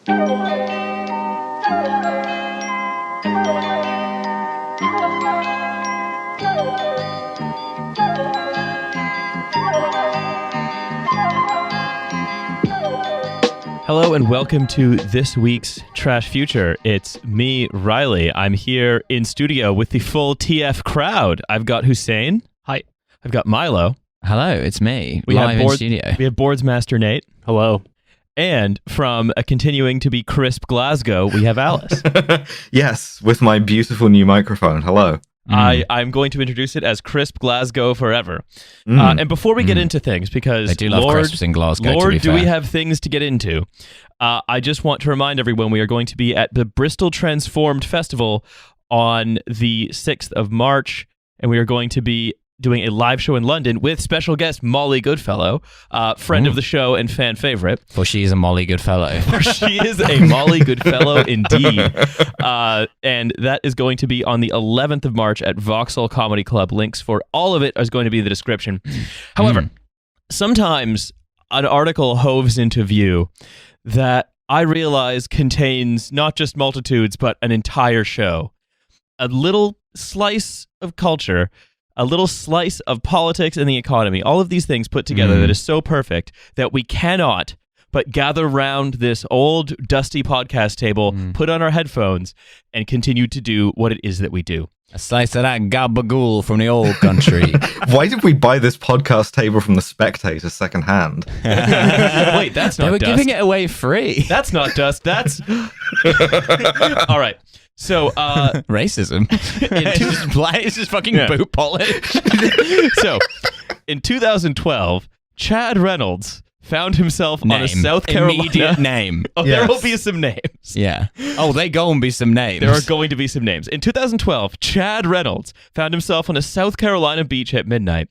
Hello and welcome to this week's Trash Future. It's me, Riley. I'm here in studio with the full TF crowd. I've got Hussein. Hi. I've got Milo. Hello, it's me. We live have in studio. We have Boards Master Nate. Hello. And from a continuing to be crisp Glasgow, we have Alice. Yes, with my beautiful new microphone. Hello. I'm going to introduce it as Crisp Glasgow forever. And before we get into things, because They do love crisps in Glasgow, to be do fair. we have things to get into? I just want to remind everyone we are going to be at the Bristol Transformed Festival on the 6th of March, and we are going to be doing a live show in London with special guest Molly Goodfellow, friend of the show and fan favorite. For she is a Molly Goodfellow. For she is a Molly Goodfellow indeed. And that is going to be on the 11th of March at Vauxhall Comedy Club. Links for all of it is going to be in the description. However, sometimes an article hoves into view that I realize contains not just multitudes, but an entire show. A little slice of culture, a little slice of politics and the economy, all of these things put together that is so perfect that we cannot but gather round this old dusty podcast table, put on our headphones, and continue to do what it is that we do. A slice of that gabagool from the old country. Why did we buy this podcast table from the Spectator secondhand? Wait, that's not They were dust. giving it away free. That's not dust. That's... All right. So, Racism. It's just fucking boot polish. So, in 2012, Chad Reynolds found himself on a South Carolina... Immediate name. Oh, Yes. there will be some names. Yeah. Oh, they go and be some names. There are going to be some names. In 2012, Chad Reynolds found himself on a South Carolina beach at midnight.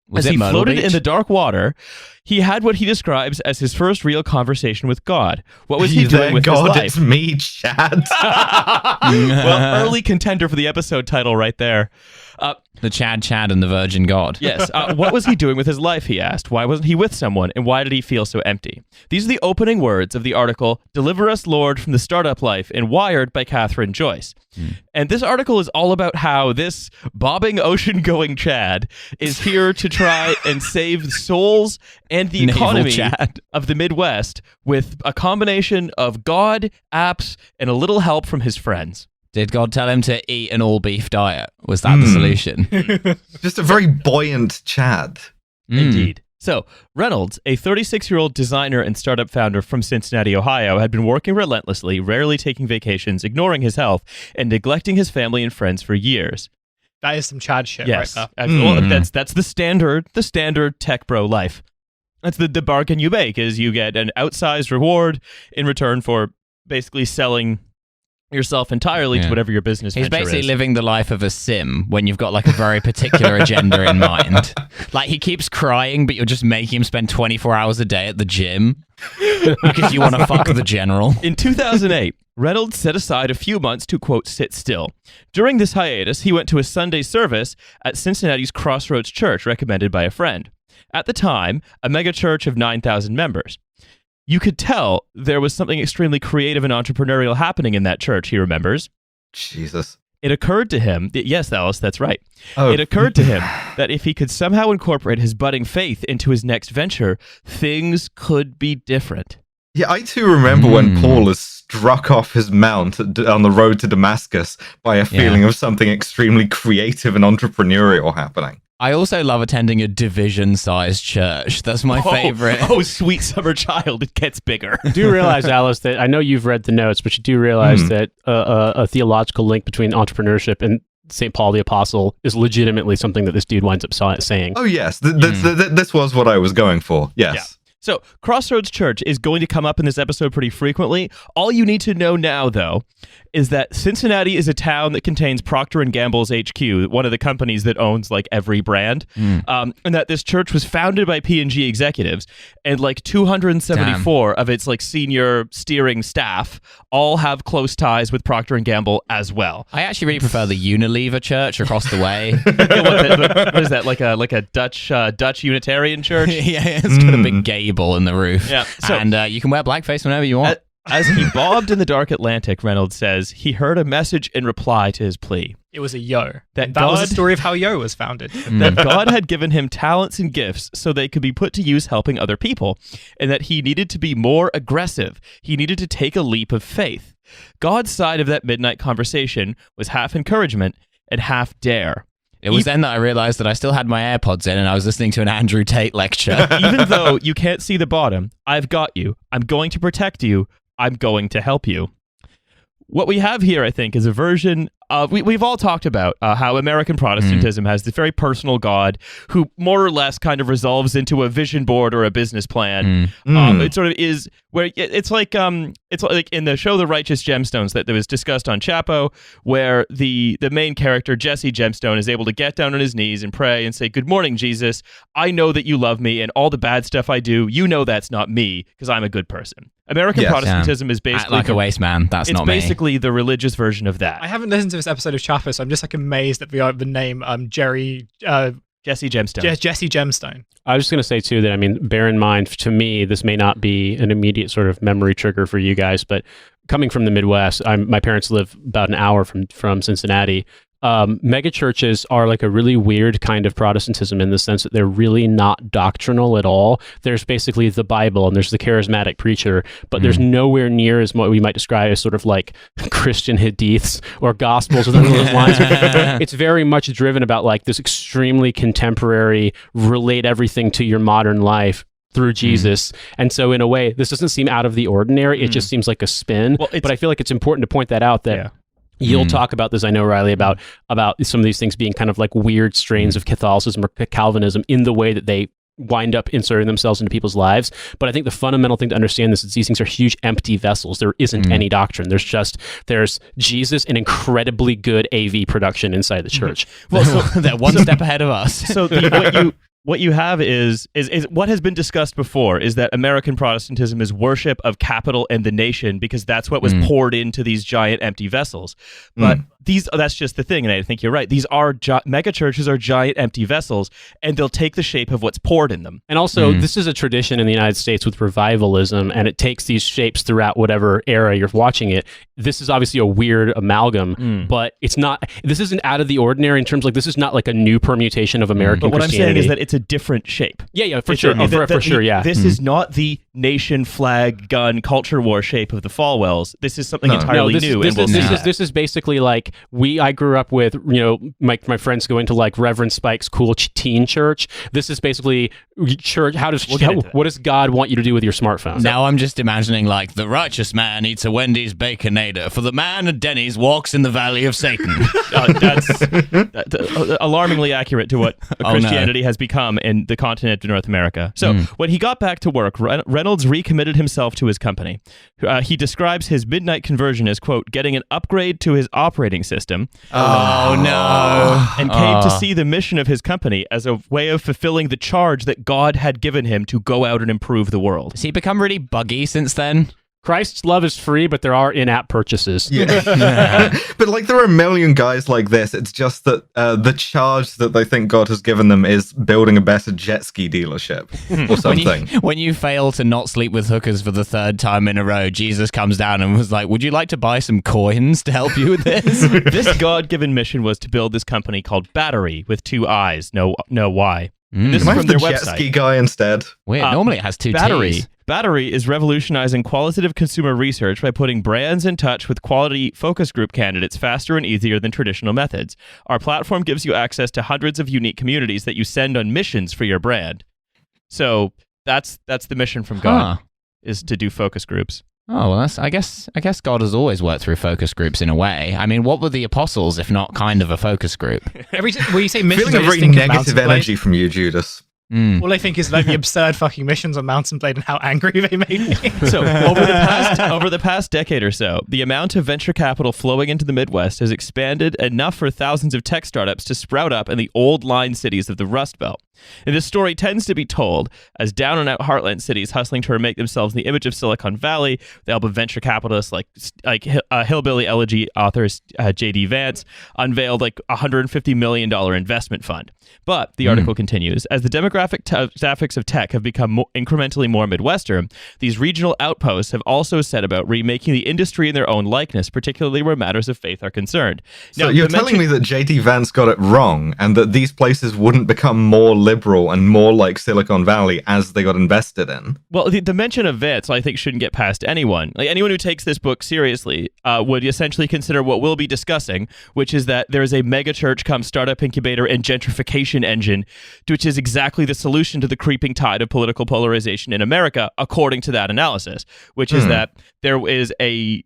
Was As it he Myrtle floated Beach? in the dark water, he had what he describes as his first real conversation with God. What was he doing with God, his life? it's me, Chad. Well, early contender for the episode title right there. The Chad and the Virgin God. Yes. What was he doing with his life, he asked. Why wasn't he with someone, and why did he feel so empty? These are the opening words of the article, Deliver Us, Lord, from the Startup Life in Wired by Catherine Joyce. And this article is all about how this bobbing ocean-going Chad is here to try and save the souls and the Naval economy Chad. of the Midwest with a combination of God, apps, and a little help from his friends. Did God tell him to eat an all-beef diet? Was that the solution? Just a very buoyant Chad. Indeed. So, Reynolds, a 36-year-old designer and startup founder from Cincinnati, Ohio, had been working relentlessly, rarely taking vacations, ignoring his health, and neglecting his family and friends for years. That is some Chad shit Yes, right there. well, that's the standard tech bro life. That's the bargain you make, is you get an outsized reward in return for basically selling yourself entirely to whatever your business He's venture basically is. living the life of a sim when you've got like a very particular agenda in mind. Like he keeps crying, but you're just making him spend 24 hours a day at the gym because you want to fuck the general. In 2008, Reynolds set aside a few months to, quote, sit still. During this hiatus, he went to a Sunday service at Cincinnati's Crossroads Church, recommended by a friend. At the time, a mega church of 9,000 members. You could tell there was something extremely creative and entrepreneurial happening in that church, he remembers. Jesus. It occurred to him, yes, Alice, that's right. Oh. It occurred to him that if he could somehow incorporate his budding faith into his next venture, things could be different. Yeah, I too remember when Paul is struck off his mount on the road to Damascus by a feeling of something extremely creative and entrepreneurial happening. I also love attending a division-sized church. That's my favorite. Oh, sweet summer child, it gets bigger. You do realize, Alice, that I know you've read the notes, but you do realize that a theological link between entrepreneurship and St. Paul the Apostle is legitimately something that this dude winds up saying. Oh, yes. This was what I was going for. Yes. Yeah. So, Crossroads Church is going to come up in this episode pretty frequently. All you need to know now, though, is that Cincinnati is a town that contains Procter & Gamble's HQ, one of the companies that owns like every brand, and that this church was founded by P&G executives, and like 274 of its like senior steering staff all have close ties with Procter & Gamble as well. I actually really prefer the Unilever church across the way. What is that, like a Dutch Unitarian church? Yeah, it's got a big gable in the roof. Yeah, so- and you can wear blackface whenever you want. As he bobbed in the dark Atlantic, Reynolds says, he heard a message in reply to his plea. It was a yo. That was God- the story of how yo was founded. That God had given him talents and gifts so they could be put to use helping other people, and that he needed to be more aggressive. He needed to take a leap of faith. God's side of that midnight conversation was half encouragement and half dare. It was then that I realized that I still had my AirPods in and I was listening to an Andrew Tate lecture. Even though you can't see the bottom, I've got you. I'm going to protect you. I'm going to help you. What we have here, I think, is a version of, we've all talked about how American Protestantism has this very personal God who more or less kind of resolves into a vision board or a business plan. It sort of is where it's like in the show The Righteous Gemstones that was discussed on Chapo, where the main character, Jesse Gemstone, is able to get down on his knees and pray and say, "Good morning, Jesus. I know that you love me and all the bad stuff I do, you know that's not me because I'm a good person." American Protestantism is basically Act like a waste man. That's not me. It's basically the religious version of that. I haven't listened to this episode of Chapo, so I'm just like amazed that we are the name Jesse Gemstone. Jesse Gemstone. I was just going to say, too, that, I mean, bear in mind, to me, this may not be an immediate sort of memory trigger for you guys, but coming from the Midwest, my parents live about an hour from Cincinnati. Mega churches are like a really weird kind of Protestantism in the sense that they're really not doctrinal at all. There's basically the Bible and there's the charismatic preacher, but there's nowhere near as what we might describe as sort of like Christian hadiths or gospels or those lines. It's very much driven about like this extremely contemporary, relate everything to your modern life through Jesus. And so in a way, this doesn't seem out of the ordinary. It just seems like a spin. Well, but I feel like it's important to point that out that you'll talk about this, I know, Riley, about some of these things being kind of like weird strains of Catholicism or Calvinism in the way that they wind up inserting themselves into people's lives. But I think the fundamental thing to understand this is these things are huge empty vessels. There isn't any doctrine. There's Jesus and incredibly good AV production inside the church. Well, so they're one step ahead of us. So what you have is what has been discussed before is that American Protestantism is worship of capital and the nation because that's what was poured into these giant empty vessels. But that's just the thing, and I think you're right. These are mega churches are giant empty vessels, and they'll take the shape of what's poured in them. And also, this is a tradition in the United States with revivalism, and it takes these shapes throughout whatever era you're watching it. This is obviously a weird amalgam, but it's not. This isn't out of the ordinary in terms like this is not like a new permutation of American But what Christianity. I'm saying is that it's a different shape. Yeah, for sure. For sure, yeah. This is not the nation, flag, gun, culture war shape of the Falwells. This is something entirely new. This is basically like I grew up with, my friends going to like Reverend Spike's cool teen church. This is basically church. What does God want you to do with your smartphone? Now I'm just imagining like the righteous man eats a Wendy's Baconator, for the man at Denny's walks in the valley of Satan. That's alarmingly accurate to what Christianity has become in the continent of North America. So when he got back to work, Reynolds recommitted himself to his company. He describes his midnight conversion as, quote, getting an upgrade to his operating system. Oh, no. And came to see the mission of his company as a way of fulfilling the charge that God had given him to go out and improve the world. Has he become really buggy since then? Christ's love is free, but there are in-app purchases. Yeah. But like there are a million guys like this. It's just that the charge that they think God has given them is building a better jet ski dealership or something. When you fail to not sleep with hookers for the third time in a row, Jesus comes down and was like, would you like to buy some coins to help you with this? This God-given mission was to build this company called Battery with 2 I's, no Y. This is Am I from the their jet website. ski guy instead? Weird. Normally it has 2 Battery. T's. Battery is revolutionizing qualitative consumer research by putting brands in touch with quality focus group candidates faster and easier than traditional methods. Our platform gives you access to hundreds of unique communities that you send on missions for your brand. So that's the mission from God, is to do focus groups. Oh, well, I guess God has always worked through focus groups in a way. I mean, what were the apostles if not kind of a focus group? When you say missions, Feeling a very negative energy from you, Judas. All I think is like the absurd fucking missions on Mountain Blade and how angry they made me. So over the past decade or so, the amount of venture capital flowing into the Midwest has expanded enough for thousands of tech startups to sprout up in the old line cities of the Rust Belt. And this story tends to be told as down-and-out heartland cities hustling to remake themselves in the image of Silicon Valley, the help of venture capitalists like hillbilly elegy authors J.D. Vance unveiled like $150 million investment fund. But the article continues, as the demographic demographics of tech have become incrementally more Midwestern, these regional outposts have also set about remaking the industry in their own likeness, particularly where matters of faith are concerned. So Now, you're telling me that J.D. Vance got it wrong and that these places wouldn't become more liberal and more like Silicon Valley as they got invested in? Well, the mention of Vance, I think, shouldn't get past anyone. Like anyone who takes this book seriously would essentially consider what we'll be discussing, which is that there is a mega church come startup incubator and gentrification engine, which is exactly the solution to the creeping tide of political polarization in America, according to that analysis, which is that there is a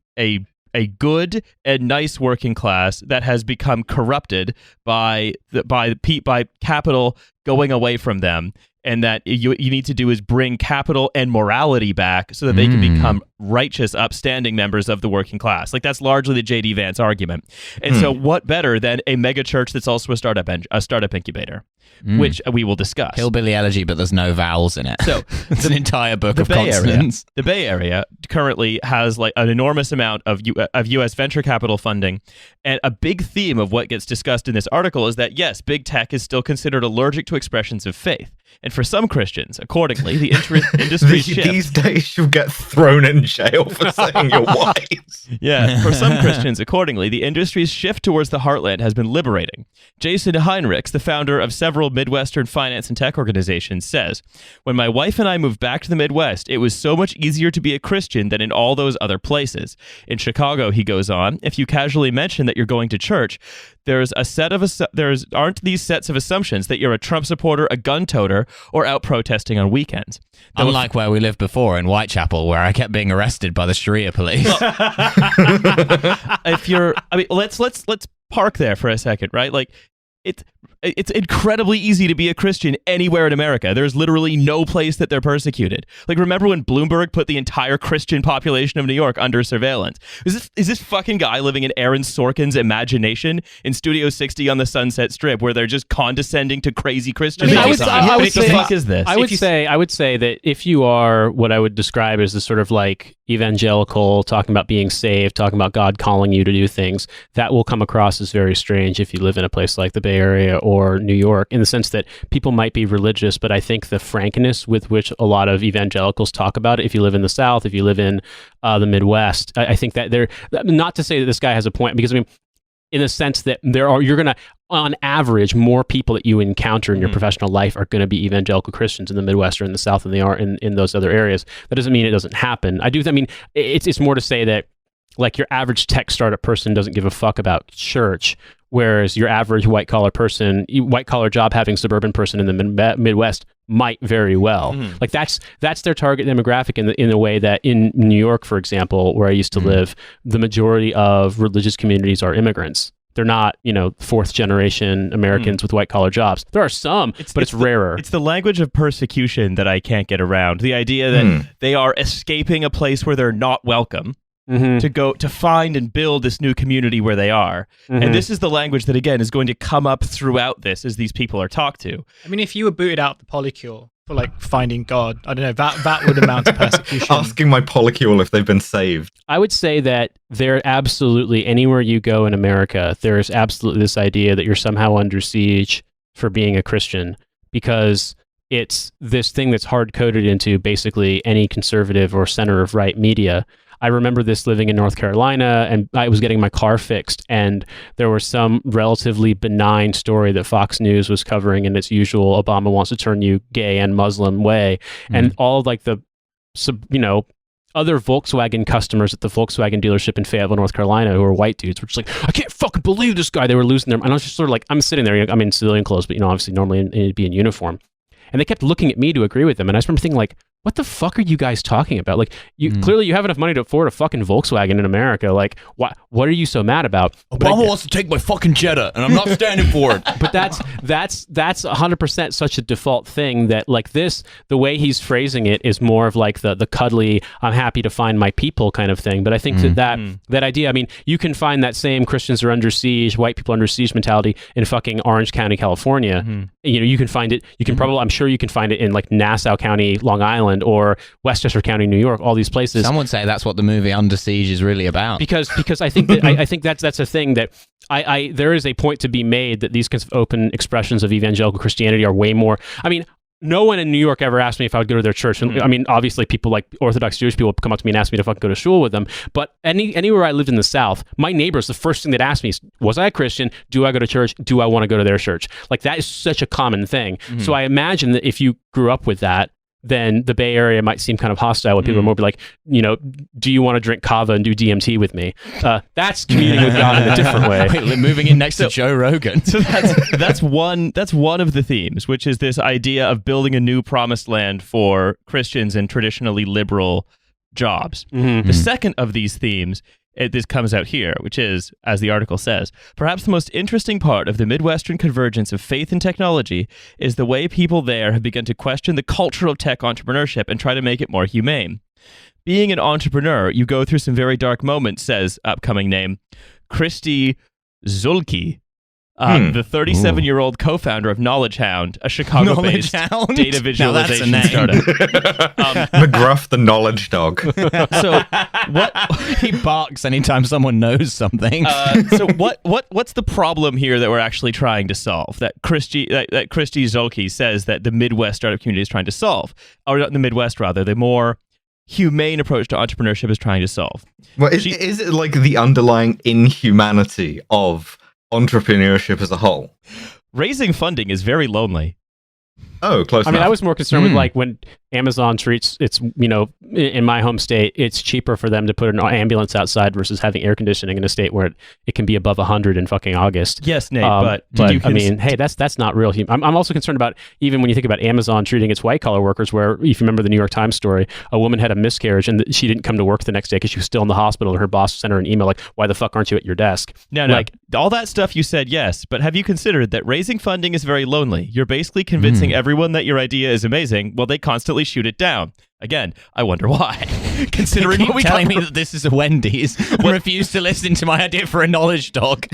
good and nice working class that has become corrupted by capital going away from them, and that you need to do is bring capital and morality back so that they can become righteous, upstanding members of the working class. Like that's largely the J.D. Vance argument. And so what better than a mega church that's also a startup incubator, which we will discuss. Hillbilly elegy, but there's no vowels in it. So it's an entire book of Bay consonants. The Bay Area currently has like an enormous amount of U.S. venture capital funding, and a big theme of what gets discussed in this article is that yes, big tech is still considered allergic to expressions of faith, and for some Christians, accordingly, the industry shift. These days, you'll get thrown in jail for saying you're white. Yeah, for some Christians, accordingly, the industry's shift towards the heartland has been liberating. Jason Heinrichs, the founder of several Midwestern finance and tech organizations, says, "When my wife and I moved back to the Midwest, it was so much easier to be a Christian than in all those other places. In Chicago," he goes on, "if you casually mention that you're going to church, aren't these sets of assumptions that you're a Trump supporter, a gun toter, or out protesting on weekends." Unlike where we lived before in Whitechapel, where I kept being arrested by the Sharia police. Let's park there for a second, right? Like, it's incredibly easy to be a Christian anywhere in America. There's literally no place that they're persecuted. Like, remember when Bloomberg put the entire Christian population of New York under surveillance? Is this fucking guy living in Aaron Sorkin's imagination in Studio 60 on the Sunset Strip, where they're just condescending to crazy Christians? I would What the fuck is this? I would say that if you are what I would describe as the sort of like evangelical, talking about being saved, talking about God calling you to do things, that will come across as very strange if you live in a place like the Bay Area or New York, in the sense that people might be religious, but I think the frankness with which a lot of evangelicals talk about it, if you live in the South, if you live in the Midwest, I think that they're, not to say that this guy has a point, because I mean, in the sense that you're going to, on average, more people that you encounter in your professional life are going to be evangelical Christians in the Midwest or in the South than they are in those other areas. That doesn't mean it doesn't happen. I mean, it's more to say that like your average tech startup person doesn't give a fuck about church, whereas your average white collar job having suburban person in the Midwest might very well. Like that's their target demographic in the way that in New York, for example, where I used to live, the majority of religious communities are immigrants. They're not, fourth generation Americans with white collar jobs. There are some, but it's rarer. It's the language of persecution that I can't get around. The idea that they are escaping a place where they're not welcome. To go to find and build this new community where they are. And this is the language that, again, is going to come up throughout this as these people are talked to. I mean, if you were booted out the polycule for like finding God, I don't know, that would amount to persecution. Asking my polycule if they've been saved. I would say that there absolutely, anywhere you go in America, there is absolutely this idea that you're somehow under siege for being a Christian, because it's this thing that's hard-coded into basically any conservative or center of right media. I remember this living in North Carolina, and I was getting my car fixed, and there was some relatively benign story that Fox News was covering in its usual Obama wants to turn you gay and Muslim way. And all of like the, other Volkswagen customers at the Volkswagen dealership in Fayetteville, North Carolina, who were white dudes, were just like, I can't fucking believe this guy. They were losing their mind. And I was just sort of like, I'm sitting there, I'm in civilian clothes, but obviously normally it'd be in uniform. And they kept looking at me to agree with them. And I just remember thinking like, what the fuck are you guys talking about? Like, clearly you have enough money to afford a fucking Volkswagen in America. Like, what are you so mad about? Obama wants to take my fucking Jetta, and I'm not standing for it. But that's 100% such a default thing that, like, this, the way he's phrasing it is more of like the cuddly, I'm happy to find my people kind of thing. But I think that idea, I mean, you can find that same Christians are under siege, white people under siege mentality in fucking Orange County, California. You can find it. You can probably, I'm sure you can find it in like Nassau County, Long Island, or Westchester County, New York, all these places. Some would say that's what the movie Under Siege is really about. Because I think that I think that's a thing that there is a point to be made that these kinds of open expressions of evangelical Christianity are way more. I mean, no one in New York ever asked me if I would go to their church. And I mean, obviously, people like Orthodox Jewish people come up to me and ask me to fucking go to shul with them. But anywhere I lived in the South, my neighbors, the first thing they'd ask me is, was I a Christian? Do I go to church? Do I want to go to their church? Like, that is such a common thing. So I imagine that if you grew up with that, then the Bay Area might seem kind of hostile when people are more be like, do you want to drink kava and do DMT with me? That's communing with God in a different way. Wait, we're moving in next to Joe Rogan. So that's one of the themes, which is this idea of building a new promised land for Christians in traditionally liberal jobs. The second of these themes, this comes out here, which is, as the article says, perhaps the most interesting part of the Midwestern convergence of faith and technology is the way people there have begun to question the culture of tech entrepreneurship and try to make it more humane. Being an entrepreneur, you go through some very dark moments, says upcoming name Christy Zulke, the 37-year-old co-founder of Knowledge Hound, a Chicago-based data visualization startup. McGruff the knowledge dog. So what He barks anytime someone knows something. so what's the problem here that we're actually trying to solve? That Christy Zulke says that the Midwest startup community is trying to solve, or not the Midwest rather, the more humane approach to entrepreneurship is trying to solve. Well, is it like the underlying inhumanity of entrepreneurship as a whole? Raising funding is very lonely. Oh, close I enough. mean, I was more concerned with like when Amazon treats its, in my home state, it's cheaper for them to put an ambulance outside versus having air conditioning in a state where it can be above 100 in fucking August. Yes, Nate, but I mean, hey, that's not real. I'm also concerned about, even when you think about Amazon treating its white collar workers, where if you remember the New York Times story, a woman had a miscarriage and she didn't come to work the next day because she was still in the hospital, and her boss sent her an email like, "Why the fuck aren't you at your desk?" No, like all that stuff you said, yes, but have you considered that raising funding is very lonely? You're basically convincing everyone that your idea is amazing. Well, they constantly shoot it down. Again, I wonder why. Considering what we telling me that this is a Wendy's and refuse to listen to my idea for a knowledge dog.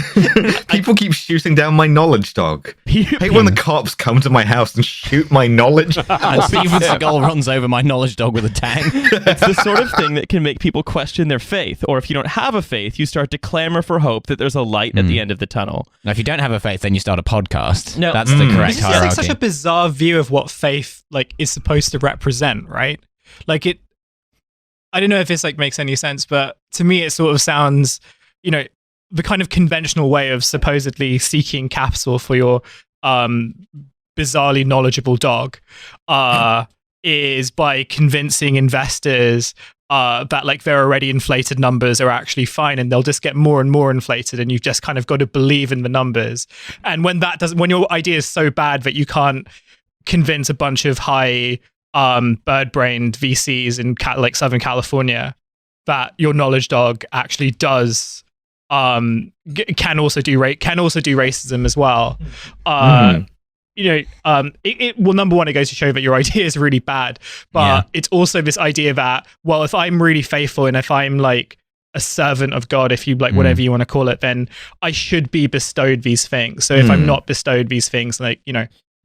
People keep shooting down my knowledge dog. Hate when the cops come to my house and shoot my knowledge. Steven Seagal runs over my knowledge dog with a tank. It's the sort of thing that can make people question their faith. Or if you don't have a faith, you start to clamor for hope that there's a light at the end of the tunnel. Now, if you don't have a faith, then you start a podcast. No. That's the correct This is hierarchy. like such a bizarre view of what faith is supposed to represent, right? I don't know if this makes any sense, but to me it sort of sounds, the kind of conventional way of supposedly seeking capital for your bizarrely knowledgeable dog is by convincing investors that their already inflated numbers are actually fine, and they'll just get more and more inflated, and you've just kind of got to believe in the numbers. And when your idea is so bad that you can't convince a bunch of high bird-brained VCs in Southern California that your knowledge dog actually does can also do racism as well. Well, number one, it goes to show that your idea is really bad, but it's also this idea that, well, if I'm really faithful and if I'm a servant of God, if you whatever you want to call it, then I should be bestowed these things. So if I'm not bestowed these things,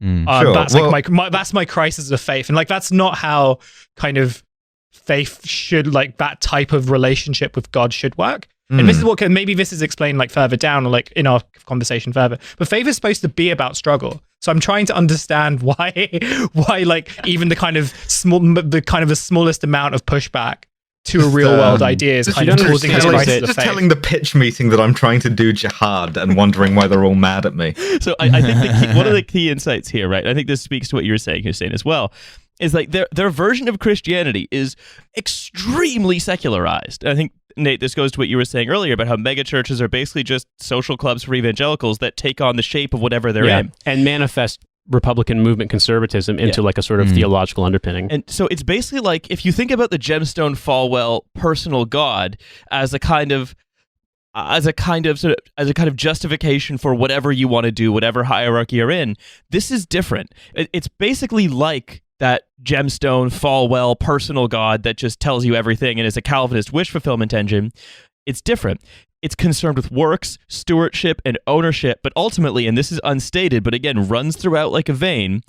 Sure. that's that's my crisis of faith, and that's not how kind of faith should, that type of relationship with God should work. And this is what maybe this is explained further down, or in our conversation further. But faith is supposed to be about struggle. So I'm trying to understand why even the kind of the smallest amount of pushback to a real world idea is kind of causing this crisis of just faith. telling the pitch meeting that I'm trying to do jihad and wondering why they're all mad at me. So I think one of the key insights here, right? I think this speaks to what you were saying, Hussein, as well, is their version of Christianity is extremely secularized. And I think, Nate, this goes to what you were saying earlier about how megachurches are basically just social clubs for evangelicals that take on the shape of whatever they're in. And manifest Republican movement conservatism into a sort of theological underpinning. And so it's basically if you think about the Gemstone Falwell personal God as a kind of justification for whatever you want to do, whatever hierarchy you're in, this is different. It's basically like that Gemstone Falwell personal God that just tells you everything and is a Calvinist wish fulfillment engine. It's different. It's concerned with works, stewardship, and ownership, but ultimately, and this is unstated, but again, runs throughout like a vein,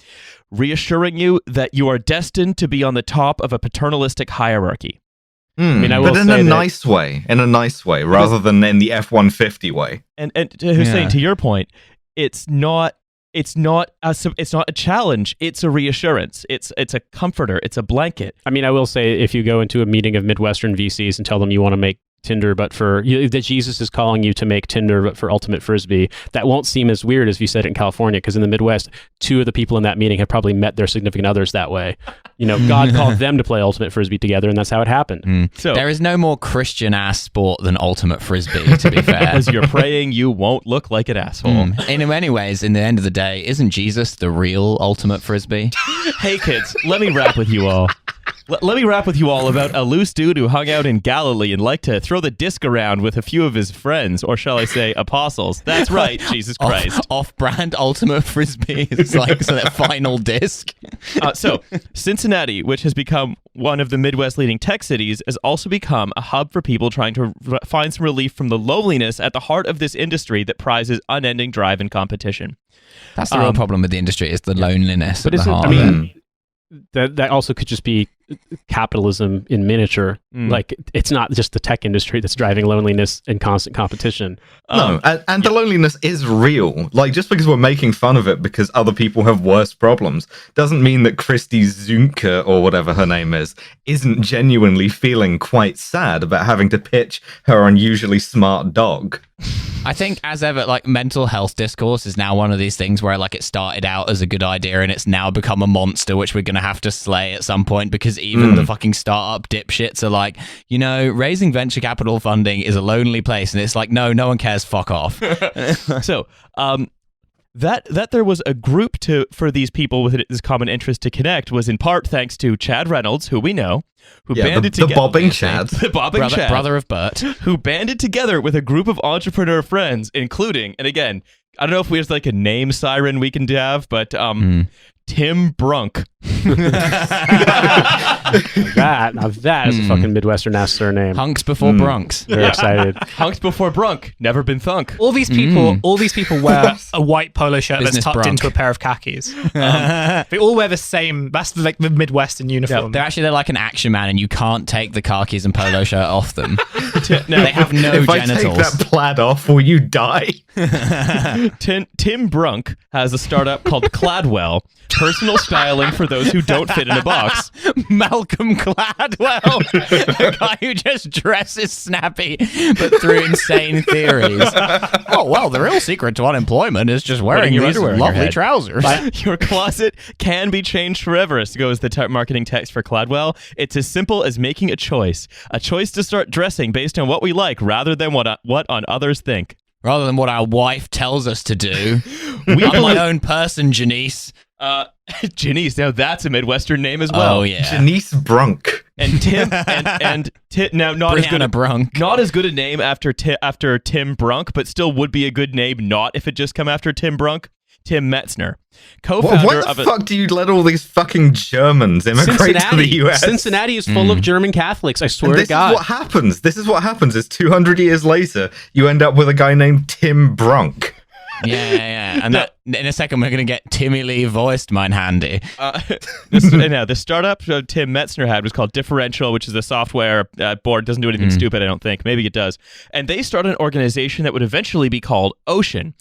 reassuring you that you are destined to be on the top of a paternalistic hierarchy. I mean, but in a nice way, rather than in the F-150 way. And Hussein, to your point, it's not it's not a challenge. It's a reassurance. It's a comforter. It's a blanket. I mean, I will say, if you go into a meeting of Midwestern VCs and tell them you want to make Tinder, but that Jesus is calling you to make Tinder, but for ultimate frisbee, that won't seem as weird as if you said it in California, because in the Midwest, 2 of the people in that meeting have probably met their significant others that way. God called them to play ultimate frisbee together, and that's how it happened. So there is no more Christian ass sport than ultimate frisbee, to be fair. As you're praying, you won't look like an asshole. In many ways, in the end of the day, isn't Jesus the real ultimate frisbee? Hey kids, let me rap with you all. Let me rap with you all about a loose dude who hung out in Galilee and liked to throw the disc around with a few of his friends, or shall I say apostles. That's right, Jesus Christ. Off-brand ultimate frisbee is like that final disc. So, Cincinnati, which has become one of the Midwest leading tech cities, has also become a hub for people trying to find some relief from the loneliness at the heart of this industry that prizes unending drive and competition. That's the real problem with the industry, is the loneliness at the heart. I mean, that also could just be capitalism in miniature. Like, it's not just the tech industry that's driving loneliness and constant competition. No, and the loneliness is real. Like, just because we're making fun of it because other people have worse problems doesn't mean that Christy Zunke, or whatever her name is, isn't genuinely feeling quite sad about having to pitch her unusually smart dog. I think, as ever, like, mental health discourse is now one of these things where, like, it started out as a good idea and it's now become a monster which we're going to have to slay at some point, because even the fucking startup dipshits are like, raising venture capital funding is a lonely place. And it's like, no one cares. Fuck off. So, that there was a group for these people with this common interest to connect was in part thanks to Chad Reynolds, who we know, who banded together. The bobbing Chad. The bobbing Chad. Brother of Bert. Who banded together with a group of entrepreneur friends, including, and again, I don't know if there's like a name siren we can have, but Tim Brunk. That is a fucking Midwestern-ass surname. Hunks before Bronx. Very excited. Hunks before Brunk. Never been thunk. All these people wear a white polo shirt Business that's tucked brunk. into a pair of khakis. They all wear the same. That's like the Midwestern uniform. They're like an action man, and you can't take the khakis and polo shirt off them. Now, they have no if genitals. I take that plaid off, will you die? Tim Brunk has a startup called Cladwell, personal styling for those who don't fit in a box. Malcolm Gladwell, the guy who just dresses snappy but through insane theories. Oh, well, the real secret to unemployment is just wearing your these underwear in your lovely head. trousers. Your closet can be changed forever, as goes the marketing text for Cladwell. It's as simple as making a choice to start dressing based on what we like rather than what on others think. Rather than what our wife tells us to do. I'm my own person, Janice. Janice, now that's a Midwestern name as well. Oh, yeah. Janice Brunk. And Tim, now not as good Brianna Brunk. Not as good a name after Tim Brunk, but still would be a good name not if it just come after Tim Brunk. Tim Metzner, co-founder What of the fuck do you let all these fucking Germans immigrate to the US? Cincinnati is full of German Catholics, I swear to God. This is what happens. Is 200 years later, you end up with a guy named Tim Brunk. Yeah. And that, in a second, we're going to get Timmy Lee voiced mine handy. The startup Tim Metzner had was called Differential, which is a software board. Doesn't do anything stupid, I don't think. Maybe it does. And they started an organization that would eventually be called Ocean,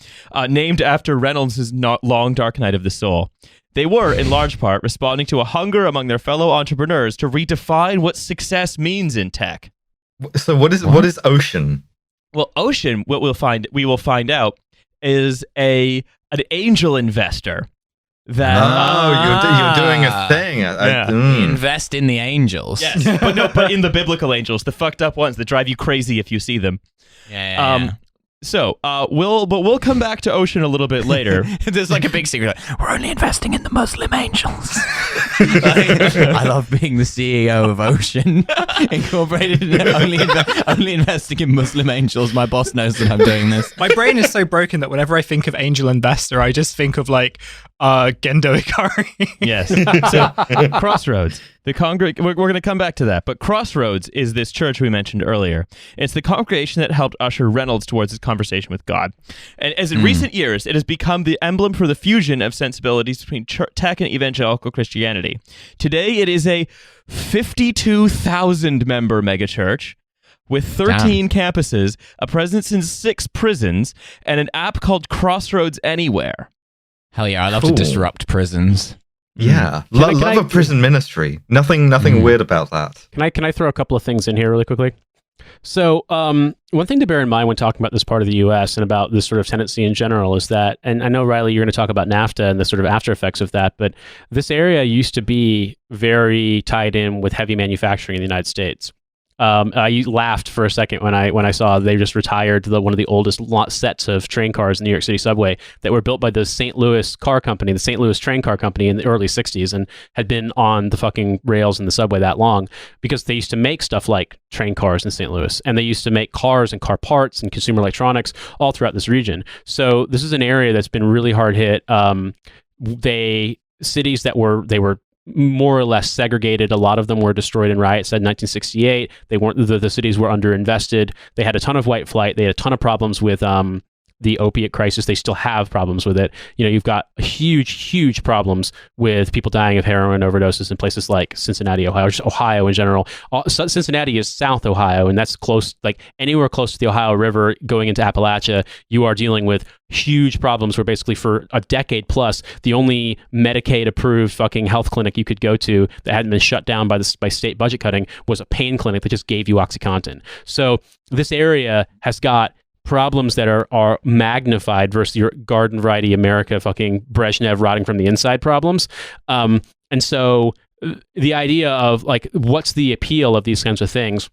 named after Reynolds' long dark night of the soul. They were, in large part, responding to a hunger among their fellow entrepreneurs to redefine what success means in tech. So what is Ocean? Well, Ocean, we will find out, is an angel investor that you're doing a thing. Invest in the angels. Yes, but in the biblical angels, the fucked up ones that drive you crazy if you see them. Yeah. So we'll come back to Ocean a little bit later. There's like a big secret. We're only investing in the Muslim angels. I love being the CEO of Ocean Incorporated. Only investing in Muslim angels. My boss knows that I'm doing this. My brain is so broken that whenever I think of angel investor, I just think of like Gendo Ikari. Yes. So Crossroads. We're going to come back to that, but Crossroads is this church we mentioned earlier. It's the congregation that helped usher Reynolds towards his conversation with God. And as in recent years, it has become the emblem for the fusion of sensibilities between tech and evangelical Christianity. Today, it is a 52,000 member megachurch with 13 campuses, a presence in 6 prisons, and an app called Crossroads Anywhere. Hell yeah, I love Cool. to disrupt prisons. Yeah, Can I- love a prison ministry. Nothing weird about that. Can I throw a couple of things in here really quickly? So, one thing to bear in mind when talking about this part of the U.S. and about this sort of tendency in general is that, and I know, Riley, you're going to talk about NAFTA and the sort of after effects of that, but this area used to be very tied in with heavy manufacturing in the United States. I laughed for a second when I saw they just retired one of the oldest sets of train cars in the New York City subway that were built by the St. Louis car company, the St. Louis train car company in the early 60s, and had been on the fucking rails in the subway that long because they used to make stuff like train cars in St. Louis, and they used to make cars and car parts and consumer electronics all throughout this region. So this is an area that's been really hard hit. Cities that were more or less segregated. A lot of them were destroyed in riots in 1968. They weren't. The cities were underinvested. They had a ton of white flight. They had a ton of problems with the opiate crisis. They still have problems with it. You know, you've got huge problems with people dying of heroin overdoses in places like Cincinnati, Ohio, just Ohio in general. Cincinnati is South Ohio, and that's close, like anywhere close to the Ohio River going into Appalachia, you are dealing with huge problems where basically for a decade plus, the only Medicaid-approved fucking health clinic you could go to that hadn't been shut down by state budget cutting was a pain clinic that just gave you OxyContin. So this area has got problems that are magnified versus your garden variety America fucking Brezhnev rotting from the inside problems. And so the idea of like, what's the appeal of these kinds of things?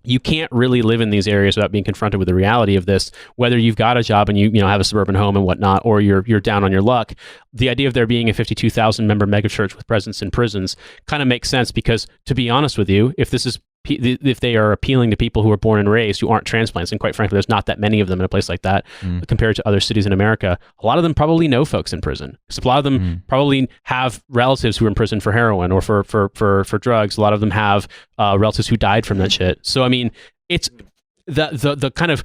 You can't really live in these areas without being confronted with the reality of this, whether you've got a job and you have a suburban home and whatnot, or you're down on your luck. The idea of there being a 52,000 member megachurch with presence in prisons kind of makes sense because, to be honest with you, if they are appealing to people who are born and raised who aren't transplants, and quite frankly, there's not that many of them in a place like that compared to other cities in America, a lot of them probably know folks in prison. So a lot of them probably have relatives who are in prison for heroin or for drugs. A lot of them have relatives who died from that shit. So, I mean, it's the kind of...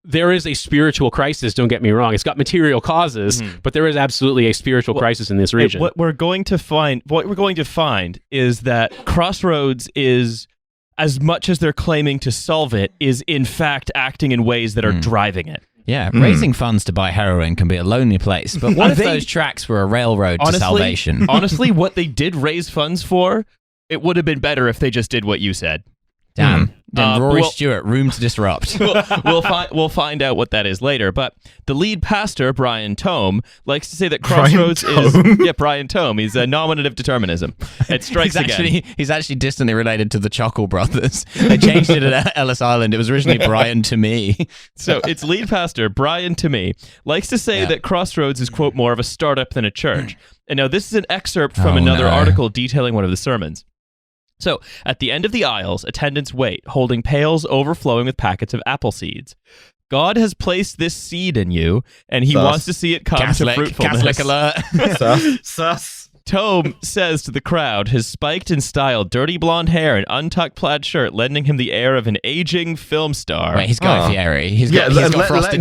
There is a spiritual crisis, don't get me wrong. It's got material causes, but there is absolutely a spiritual crisis in this region. What we're going to find is that Crossroads is, as much as they're claiming to solve it, is in fact acting in ways that are driving it. Yeah, raising funds to buy heroin can be a lonely place, but what if those tracks were a railroad to salvation? Honestly, what they did raise funds for, it would have been better if they just did what you said. Damn. Then Rory Stewart, room to disrupt. We'll find out what that is later. But the lead pastor, Brian Tome, likes to say that Crossroads is Brian Tome. He's a nominative determinism. It strikes again. He's actually distantly related to the Chuckle brothers. They changed it at Ellis Island. It was originally Brian to me. So it's lead pastor Brian to me likes to say that Crossroads is, quote, more of a startup than a church. And now this is an excerpt from another article detailing one of the sermons. So, at the end of the aisles, attendants wait, holding pails overflowing with packets of apple seeds. God has placed this seed in you, and he wants to see it come to fruitfulness. Catholic alert. Sus. Tome says to the crowd, his spiked in style, dirty blonde hair, and untucked plaid shirt lending him the air of an aging film star. Wait, he's Guy Fieri. He's got let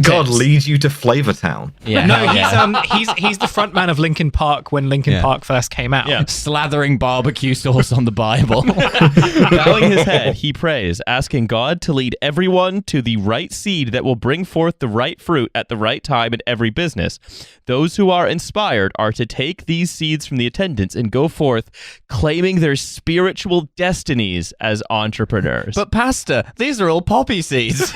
God tips. lead you to Flavortown. Yeah. No, he's the front man of Linkin Park when Linkin Park first came out. Yeah. Slathering barbecue sauce on the Bible. Bowing his head, he prays, asking God to lead everyone to the right seed that will bring forth the right fruit at the right time in every business. Those who are inspired are to take these seeds from the attendants and go forth claiming their spiritual destinies as entrepreneurs. But Pastor, these are all poppy seeds.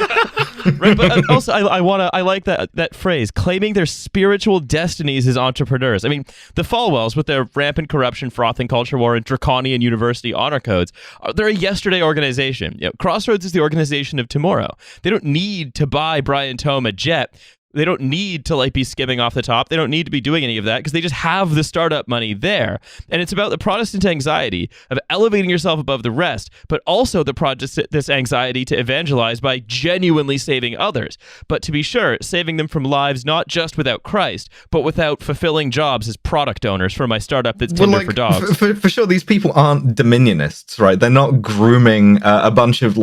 Right, but also I like that phrase, claiming their spiritual destinies as entrepreneurs. I mean, the Falwells, with their rampant corruption, frothing culture war, and draconian university honor codes, they're a yesterday organization. You know, Crossroads is the organization of tomorrow. They don't need to buy Brian Tome a jet. They don't need to be skimming off the top. They don't need to be doing any of that because they just have the startup money there. And it's about the Protestant anxiety of elevating yourself above the rest, but also this anxiety to evangelize by genuinely saving others. But to be sure, saving them from lives not just without Christ, but without fulfilling jobs as product owners for my startup that's Tinder for dogs. For sure, these people aren't dominionists, right? They're not grooming a bunch of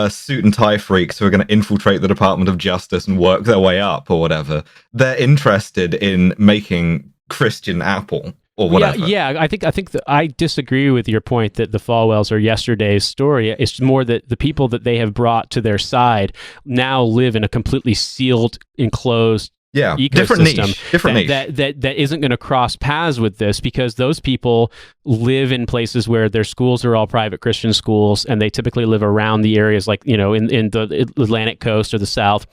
suit and tie freaks who are going to infiltrate the Department of Justice and work their way up or whatever. They're interested in making Christian Apple or whatever. Yeah, I think that I disagree with your point that the Falwells are yesterday's story. It's more that the people that they have brought to their side now live in a completely sealed, enclosed Yeah, ecosystem different niche. Different niche. that isn't going to cross paths with this, because those people live in places where their schools are all private Christian schools, and they typically live around the areas like, in the Atlantic coast or the South.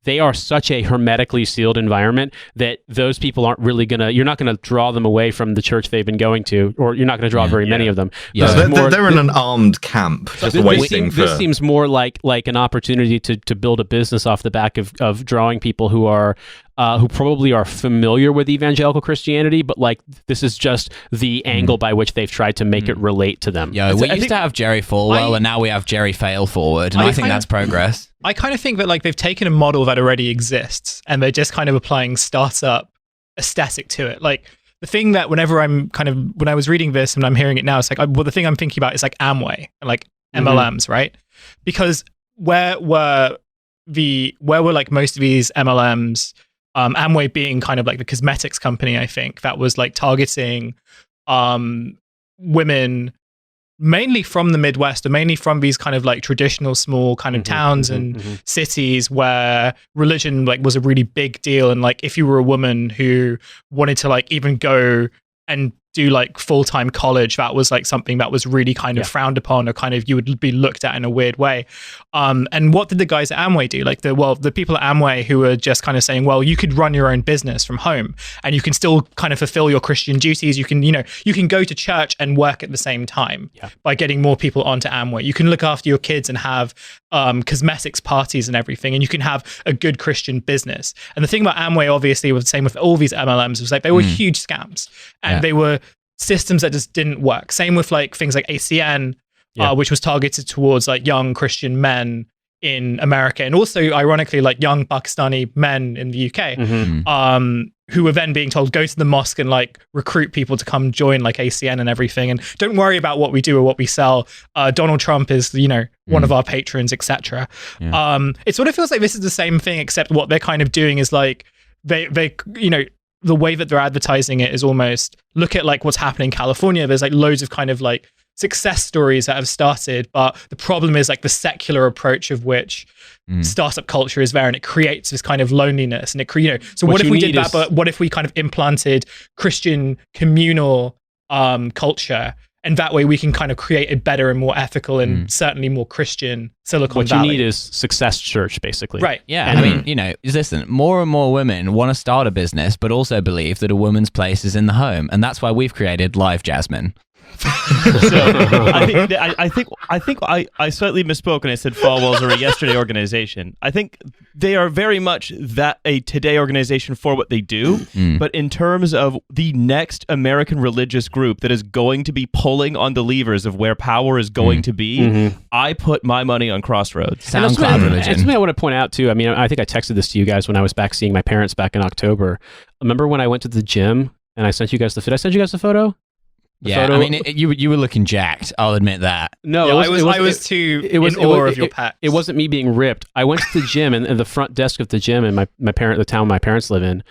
They are such a hermetically sealed environment that those people aren't really you're not gonna draw them away from the church they've been going to, or you're not gonna draw very many of them. Yeah. They're in an armed camp, just waiting for... This seems more like an opportunity to build a business off the back of drawing people who are who probably are familiar with evangelical Christianity, but like this is just the angle by which they've tried to make it relate to them. Yeah, we used to have Jerry Falwell, and now we have Jerry Fail Forward, and I think that's progress. I kind of think that like they've taken a model that already exists and they're just kind of applying startup aesthetic to it. Like the thing that when I was reading this and I'm hearing it now, it's like, the thing I'm thinking about is like Amway and like MLMs, right? Because where were like most of these MLMs, Amway being kind of like the cosmetics company, I think, that was like targeting women mainly from the Midwest, or mainly from these kind of like traditional small kind of towns and cities where religion like was a really big deal. And like if you were a woman who wanted to like even go and do like full-time college, that was like something that was really kind of frowned upon, or kind of you would be looked at in a weird way. And what did the guys at Amway do? Like the people at Amway who were just kind of saying, well, you could run your own business from home and you can still kind of fulfill your Christian duties. You can go to church and work at the same time by getting more people onto Amway. You can look after your kids and have cosmetics parties and everything, and you can have a good Christian business. And the thing about Amway, obviously, was the same with all these MLMs, was like they were huge scams, and they were systems that just didn't work. Same with like things like ACN, which was targeted towards like young Christian men in America, and also ironically like young Pakistani men in the UK, who were then being told, go to the mosque and like recruit people to come join like ACN and everything, and don't worry about what we do or what we sell. Donald Trump is one of our patrons, etc. It sort of feels like this is the same thing, except what they're kind of doing is like they the way that they're advertising it is almost, look at like what's happening in California. There's like loads of kind of like success stories that have started, but the problem is like the secular approach of which startup culture is there, and it creates this kind of loneliness, and so what if we did that, but what if we kind of implanted Christian communal culture, and that way we can kind of create a better and more ethical and certainly more Christian Silicon Valley. What you need is success church, basically. Right. Yeah. And I mean, listen, more and more women want to start a business, but also believe that a woman's place is in the home. And that's why we've created Live Jasmine. So I think I slightly misspoke when I said Falwells are a yesterday organization. I think they are very much a today organization for what they do, but in terms of the next American religious group that is going to be pulling on the levers of where power is going to be, I put my money on Crossroads. SoundCloud religion. And something I want to point out too. I mean, I think I texted this to you guys when I was back seeing my parents back in October. Remember when I went to the gym and I sent you guys did I send you guys the photo? I mean, you were looking jacked. I'll admit that. No, I was too in awe of your pecs. It wasn't me being ripped. I went to the gym, and the front desk of the gym in the town my parents live in,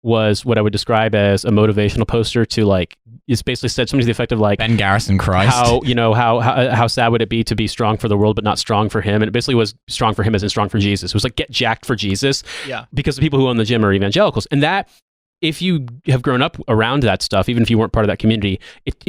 was what I would describe as a motivational poster to like. It's basically said something to the effect of like Ben Garrison Christ. How sad would it be to be strong for the world but not strong for him? And it basically was strong for him as in strong for Jesus. It was like get jacked for Jesus. Yeah. Because the people who own the gym are evangelicals, and that. If you have grown up around that stuff, even if you weren't part of that community, it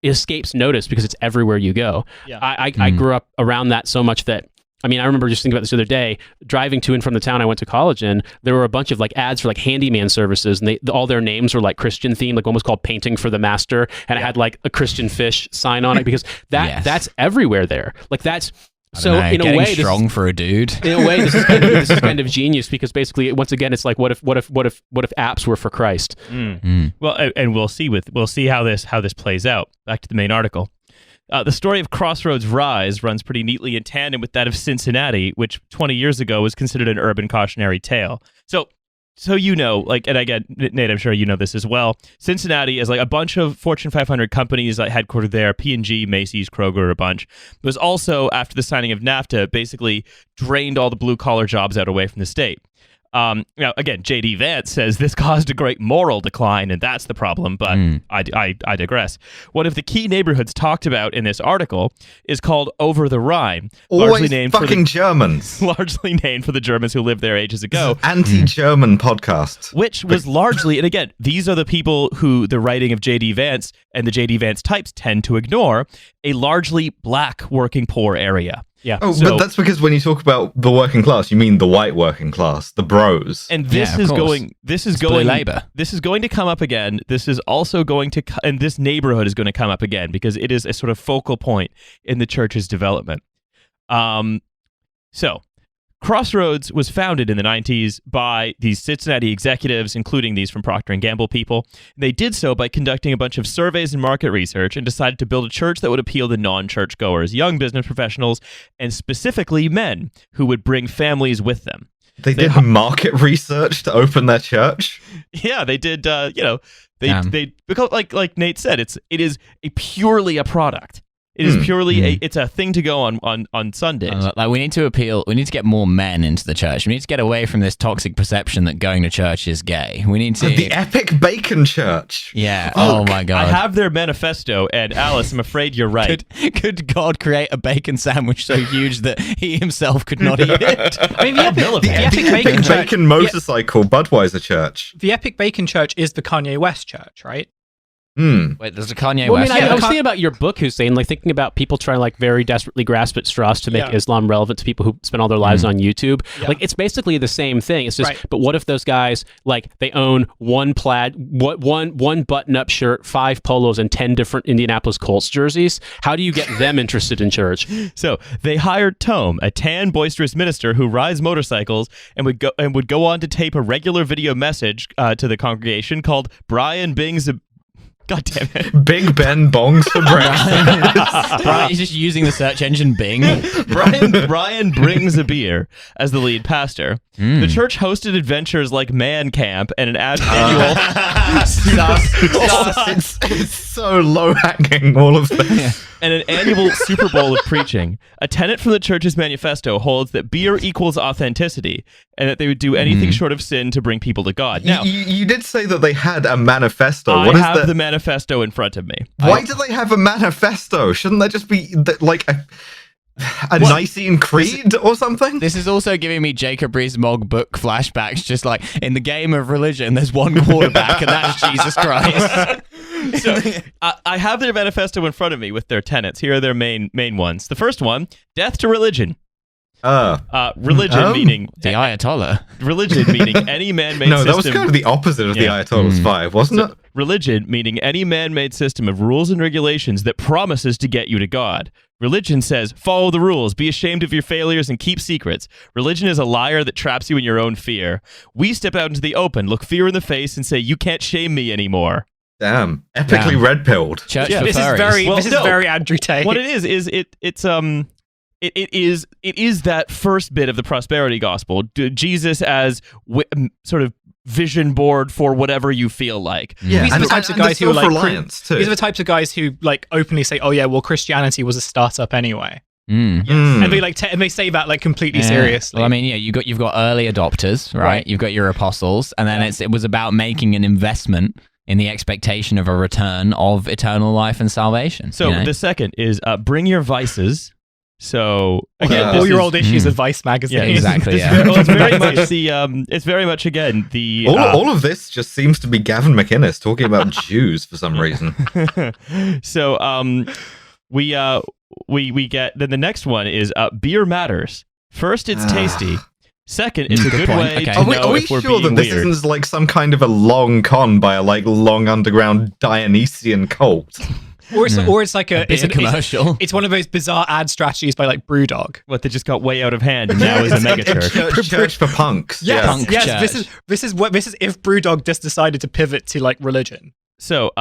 escapes notice because it's everywhere you go. Yeah. I grew up around that so much that, I mean, I remember just thinking about this the other day, driving to and from the town I went to college in, there were a bunch of like ads for like handyman services, and all their names were like Christian themed, like almost called Painting for the Master, and it had like a Christian fish sign on it because that's everywhere there. Like that's... So in a way, strong for a dude. In a way, this is kind of genius because basically, once again, it's like what if apps were for Christ? Well, and we'll see how this plays out. Back to the main article. The story of Crossroads' rise runs pretty neatly in tandem with that of Cincinnati, which 20 years ago was considered an urban cautionary tale. So like, and again, Nate, I'm sure you know this as well. Cincinnati is like a bunch of Fortune 500 companies like headquartered there, P&G, Macy's, Kroger, a bunch. It was also, after the signing of NAFTA, basically drained all the blue-collar jobs away from the state. Now, again, J.D. Vance says this caused a great moral decline, and that's the problem, but I digress. One of the key neighborhoods talked about in this article is called Over the Rhine, Always fucking Germans. largely named for the Germans who lived there ages ago. Anti-German podcast. Which was largely, and again, these are the people who the writing of J.D. Vance and the J.D. Vance types tend to ignore, a largely black working poor area. Yeah. Oh, but that's because when you talk about the working class, you mean the white working class, the bros. And this is going labor. This is going to come up again. This is also going to, and this neighborhood is going to come up again because it is a sort of focal point in the church's development. So, Crossroads was founded in the 90s by these Cincinnati executives, including these from Procter & Gamble people. They did so by conducting a bunch of surveys and market research and decided to build a church that would appeal to non-church goers, young business professionals, and specifically men who would bring families with them. They did market research to open their church? Yeah, they did, they because like Nate said, it is purely a product. It is purely it's a thing to go on Sundays. Like we need to get more men into the church. We need to get away from this toxic perception that going to church is gay. We need to the Epic Bacon Church. Yeah. Oh my God. I have their manifesto, and Alice, I'm afraid you're right. Could God create a bacon sandwich so huge that he himself could not eat it? I mean, the Epic Bacon Church, Bacon motorcycle Budweiser Church. the Epic Bacon Church is the Kanye West church, right? Wait, there's a Kanye Well, I West. mean, I was thinking about your book, Hussein, like thinking about people trying to like very desperately grasp at straws to make Islam relevant to people who spend all their lives on YouTube. Yeah. Like it's basically the same thing. It's just, Right. but what if those guys like they own one button-up shirt, 5 polos, and 10 different Indianapolis Colts jerseys? How do you get them interested in church? So they hired Tome, a tan, boisterous minister who rides motorcycles and would go on to tape a regular video message to the congregation called Brian Bing's. God damn it. Big Ben bongs for breakfast. Right, he's just using the search engine Bing. Brian brings a beer as the lead pastor. The church hosted adventures like Man Camp and an annual... It's so low-hanging, all of this. And an annual Super Bowl of preaching. A tenet from the church's manifesto holds that beer equals authenticity and that they would do anything short of sin to bring people to God. Now, you did say that they had a manifesto. I What is have the manifesto in front of me. Why do they have a manifesto? Shouldn't that just be like a Nicene Creed or something? This is also giving me Jacob Rees-Mogg book flashbacks, just like in the game of religion, there's one quarterback and that's Jesus Christ. So I have their manifesto in front of me with their tenets. Here are their main ones. The first one, death to religion. Religion meaning The Ayatollah. Religion meaning any man-made system. No, that was kind of the opposite of the Ayatollah's 5, wasn't it? Religion meaning any man-made system of rules and regulations that promises to get you to God. Religion says, follow the rules, be ashamed of your failures, and keep secrets. Religion is a liar that traps you in your own fear. We step out into the open, look fear in the face, and say, you can't shame me anymore. Damn. Epically red-pilled. Church for This furries. is very Andrew Tate. What it is it is that first bit of the prosperity gospel. Jesus as sort of vision board for whatever you feel like. Yeah, These are the types of guys who are like self-reliance, too. These are the types of guys who like openly say, "Oh yeah, well Christianity was a startup anyway," Mm. and they like and they say that like completely seriously. Well, I mean, yeah, you've got early adopters, right? You've got your apostles, and then it was about making an investment in the expectation of a return of eternal life and salvation. So the second is bring your vices. So again, all your old issues of Vice magazine. Yeah, exactly. It's very much it's very much again the all of this just seems to be Gavin McInnes talking about Jews for some reason. So we get then the next one is beer matters. First, it's tasty. Second, it's a good way to know are we if we're sure being that this weird. isn't like some kind of a long con by a like long underground Dionysian cult? Or it's like a commercial. It's one of those bizarre ad strategies by like Brewdog. What they just got way out of hand and now is a mega church. Church for punks. Yes, Punk yes. church. This is if Brewdog just decided to pivot to like religion. So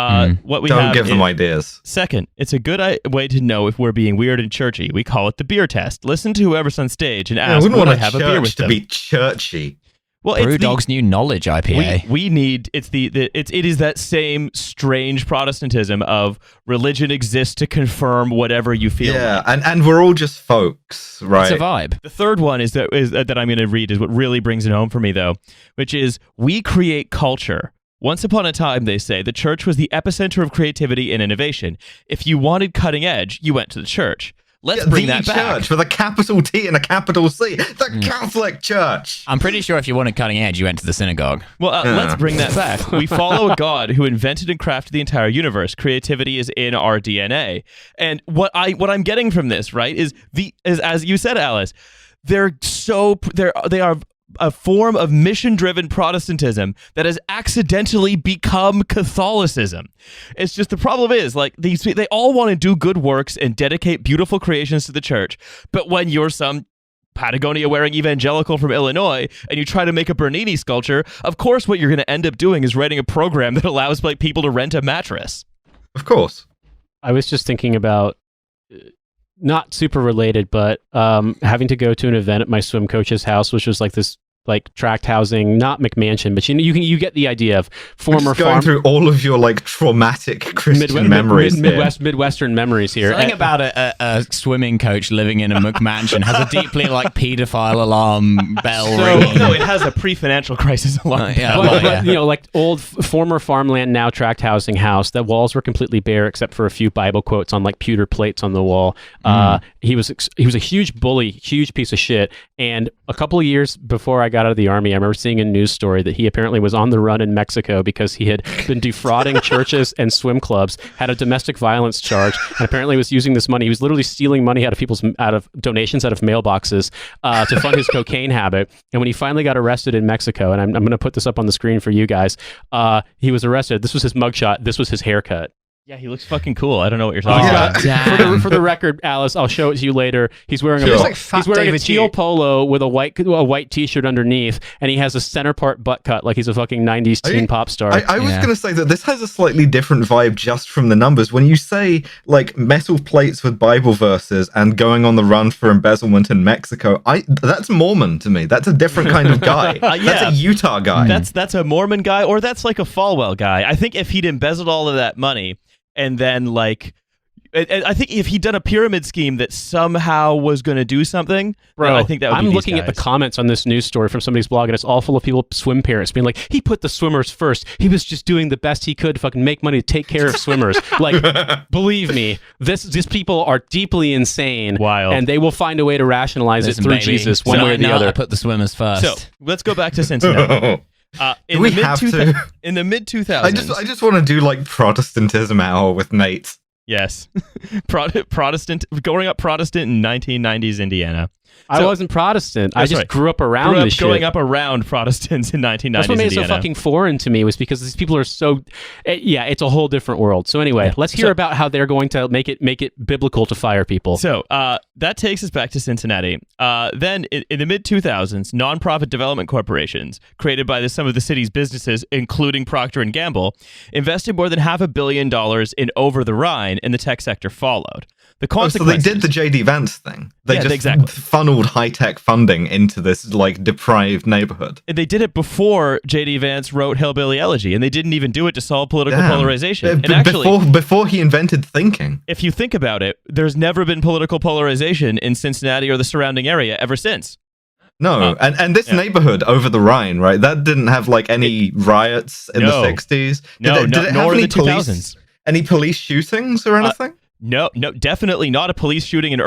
what we Don't have give them is- ideas. Second, it's a good way to know if we're being weird and churchy. We call it the beer test. Listen to whoever's on stage and I ask, wouldn't would want I a have a beer church with to them? be churchy. Well, it's Brewdog's New Knowledge IPA. we need it is that same strange Protestantism of religion exists to confirm whatever you feel. Yeah, and we're all just folks, right? It's a vibe. The third one is that I'm going to read is what really brings it home for me, though, which is we create culture. Once upon a time, they say, the church was the epicenter of creativity and innovation. If you wanted cutting edge, you went to the church. Let's bring that back. The church with a capital T and a capital C. The Catholic Church. I'm pretty sure if you wanted cutting edge, you went to the synagogue. Well, let's bring that back. We follow a God who invented and crafted the entire universe. Creativity is in our DNA. And what I'm getting from this, right, is as you said, Alice, they are a form of mission-driven Protestantism that has accidentally become Catholicism. It's just the problem is, like, they all want to do good works and dedicate beautiful creations to the church, but when you're some Patagonia-wearing evangelical from Illinois and you try to make a Bernini sculpture, of course what you're going to end up doing is writing a program that allows like people to rent a mattress. Of course. I was just thinking about, not super related, but having to go to an event at my swim coach's house, which was like this like tract housing, not McMansion, but you get the idea of former going through all of your like traumatic Christian memories, Midwestern memories here. Something about a swimming coach living in a McMansion has a deeply like pedophile alarm bell ringing. No, it has a pre-financial crisis alarm. But, you know, like old former farmland, now tract housing house. The walls were completely bare except for a few Bible quotes on like pewter plates on the wall. He was a huge bully, huge piece of shit. And a couple of years before I got out of the army, I remember seeing a news story that he apparently was on the run in Mexico because he had been defrauding churches and swim clubs, had a domestic violence charge, and apparently was using this money. He was literally stealing money out of donations out of mailboxes to fund his cocaine habit. And when he finally got arrested in Mexico, and I'm going to put this up on the screen for you guys, he was arrested. This was his mugshot. This was his haircut. Yeah, he looks fucking cool. I don't know what you're talking about. For the record, Alice, I'll show it to you later. He's wearing a teal polo with a white t-shirt underneath, and he has a center part butt cut like he's a fucking 90s teen pop star. I was going to say that this has a slightly different vibe just from the numbers. When you say like metal plates with Bible verses and going on the run for embezzlement in Mexico, that's Mormon to me. That's a different kind of guy. That's a Utah guy. That's a Mormon guy, or that's like a Falwell guy. I think if he'd embezzled all of that money, and then, like, I think if he'd done a pyramid scheme that somehow was going to do something, bro, I think that would be I'm looking at the comments on this news story from somebody's blog, and it's all full of people, swim parents, being like, he put the swimmers first. He was just doing the best he could to fucking make money to take care of swimmers. Like, believe me, these people are deeply insane. Wild. And they will find a way to rationalize it through Jesus one way or the other. I put the swimmers first. So let's go back to Cincinnati. In the mid 2000s. I just want to do like Protestantism hour with Nate. Yes. Protestant, growing up Protestant in 1990s Indiana. I wasn't Protestant. I just grew up around this shit. Growing up around Protestants in 1990s Indiana. That's what made it so fucking foreign to me, was because these people are so... it's a whole different world. So anyway, let's hear about how they're going to make it biblical to fire people. So that takes us back to Cincinnati. Then in the mid-2000s, nonprofit development corporations created by some of the city's businesses, including Procter & Gamble, invested more than $500 million in Over the Rhine, and the tech sector followed. So they did the JD Vance thing. They just funneled high-tech funding into this like deprived neighborhood. And they did it before JD Vance wrote Hillbilly Elegy, and they didn't even do it to solve political polarization. And actually, before he invented thinking. If you think about it, there's never been political polarization in Cincinnati or the surrounding area ever since. No, and this neighborhood over the Rhine, right? That didn't have like any riots in the 60s. Did it have any 2000s. Any police shootings or anything? No, definitely not a police shooting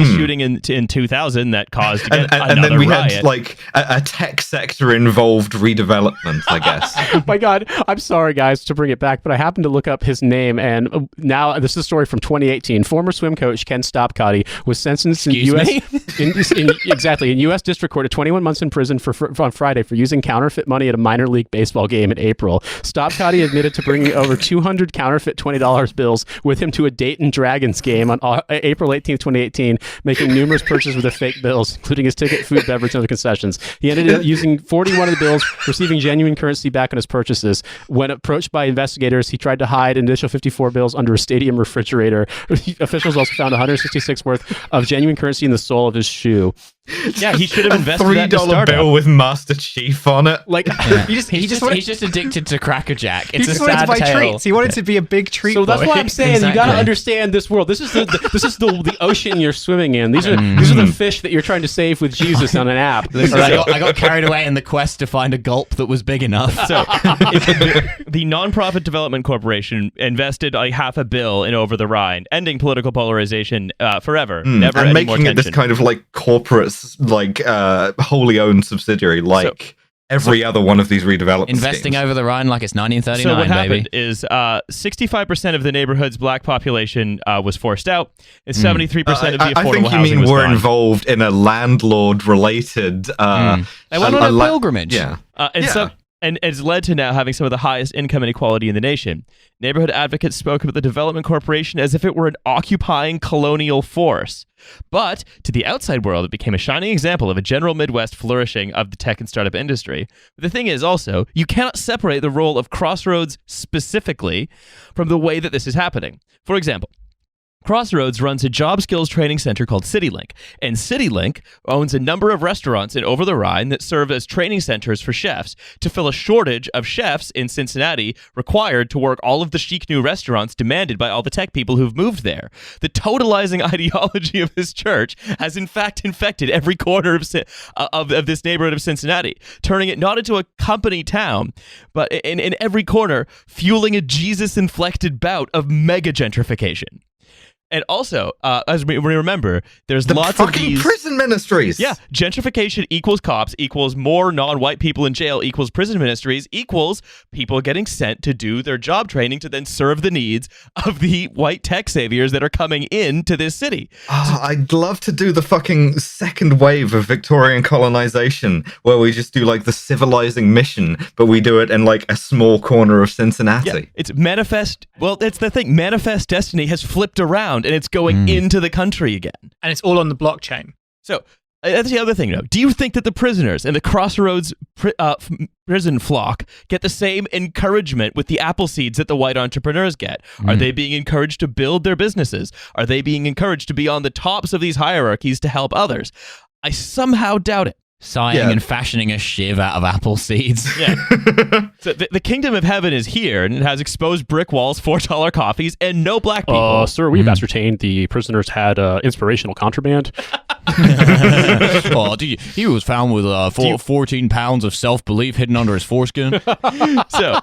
shooting in 2000 that caused and then we riot. Had like a tech sector involved redevelopment, I guess. Oh my God, I'm sorry guys to bring it back, but I happened to look up his name, and now this is a story from 2018. Former swim coach Ken Stopcotty was sentenced in U.S. District Court to 21 months in prison on Friday for using counterfeit money at a minor league baseball game in April. Stopcotty admitted to bringing over 200 counterfeit $20 bills with him to a Dayton Dragons game on April 18th, 2018, making numerous purchases with the fake bills, including his ticket, food, beverage, and other concessions. He ended up using 41 of the bills, receiving genuine currency back on his purchases. When approached by investigators, he tried to hide an initial 54 bills under a stadium refrigerator. Officials also found 166 worth of genuine currency in the sole of his shoe. Yeah, he should have a invested that in a $3 startup. bill with Master Chief on it. Like, He's just addicted to Cracker Jack. It's he a just wanted to sad buy tale. treats. He wanted to be a big treat so that's boy. why I'm saying you got to Exactly. understand this world. This is the ocean you're swimming in. These are the fish that you're trying to save with Jesus on an app. Listen, I got carried away in the quest to find a gulp that was big enough. So the nonprofit development corporation invested like $500 million in Over the Rhine, ending political polarization forever. Never and any more making it this tension. kind of like corporate, like wholly owned subsidiary, like every other one of these redevelopment Investing schemes. over the Rhine like it's 1939, So what happened baby. is 65% of the neighborhood's black population was forced out, and 73% of the affordable I think you housing mean was we're gone. involved in a landlord-related. They went on a pilgrimage. Yeah. And it's led to now having some of the highest income inequality in the nation. Neighborhood advocates spoke about the development corporation as if it were an occupying colonial force. But to the outside world, it became a shining example of a general Midwest flourishing of the tech and startup industry. But the thing is also, you cannot separate the role of Crossroads specifically from the way that this is happening. For example, Crossroads runs a job skills training center called CityLink, and CityLink owns a number of restaurants in Over the Rhine that serve as training centers for chefs to fill a shortage of chefs in Cincinnati required to work all of the chic new restaurants demanded by all the tech people who've moved there. The totalizing ideology of this church has in fact infected every corner of this neighborhood of Cincinnati, turning it not into a company town, but in every corner, fueling a Jesus-inflected bout of mega gentrification. And also, as we remember, there's The lots of fucking these prison ministries. Yeah, gentrification equals cops, equals more non-white people in jail, equals prison ministries, equals people getting sent to do their job training to then serve the needs of the white tech saviors that are coming into this city. I'd love to do the fucking second wave of Victorian colonization, where we just do like the civilizing mission, but we do it in like a small corner of Cincinnati. Yeah, it's manifest. Well, that's the thing. Manifest destiny has flipped around, and it's going into the country again. And it's all on the blockchain. So that's the other thing, though. Do you think that the prisoners and the Crossroads prison flock get the same encouragement with the apple seeds that the white entrepreneurs get? Are they being encouraged to build their businesses? Are they being encouraged to be on the tops of these hierarchies to help others? I somehow doubt it. Sighing and fashioning a shiv out of apple seeds. Yeah. So the kingdom of heaven is here, and it has exposed brick walls, $4 coffees, and no black people. Sir, we've ascertained the prisoners had inspirational contraband. He was found with 14 pounds of self-belief hidden under his foreskin. So,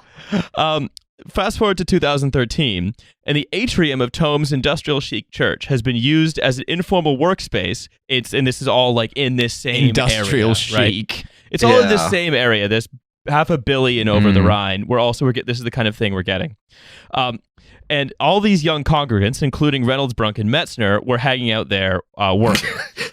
fast forward to 2013, and the atrium of Tome's Industrial Chic Church has been used as an informal workspace. And this is all like in this same Industrial area, chic. right? It's all in this same area. There's $500 million over the Rhine. This is the kind of thing we're getting. And all these young congregants, including Reynolds, Brunk, and Metzner, were hanging out there working.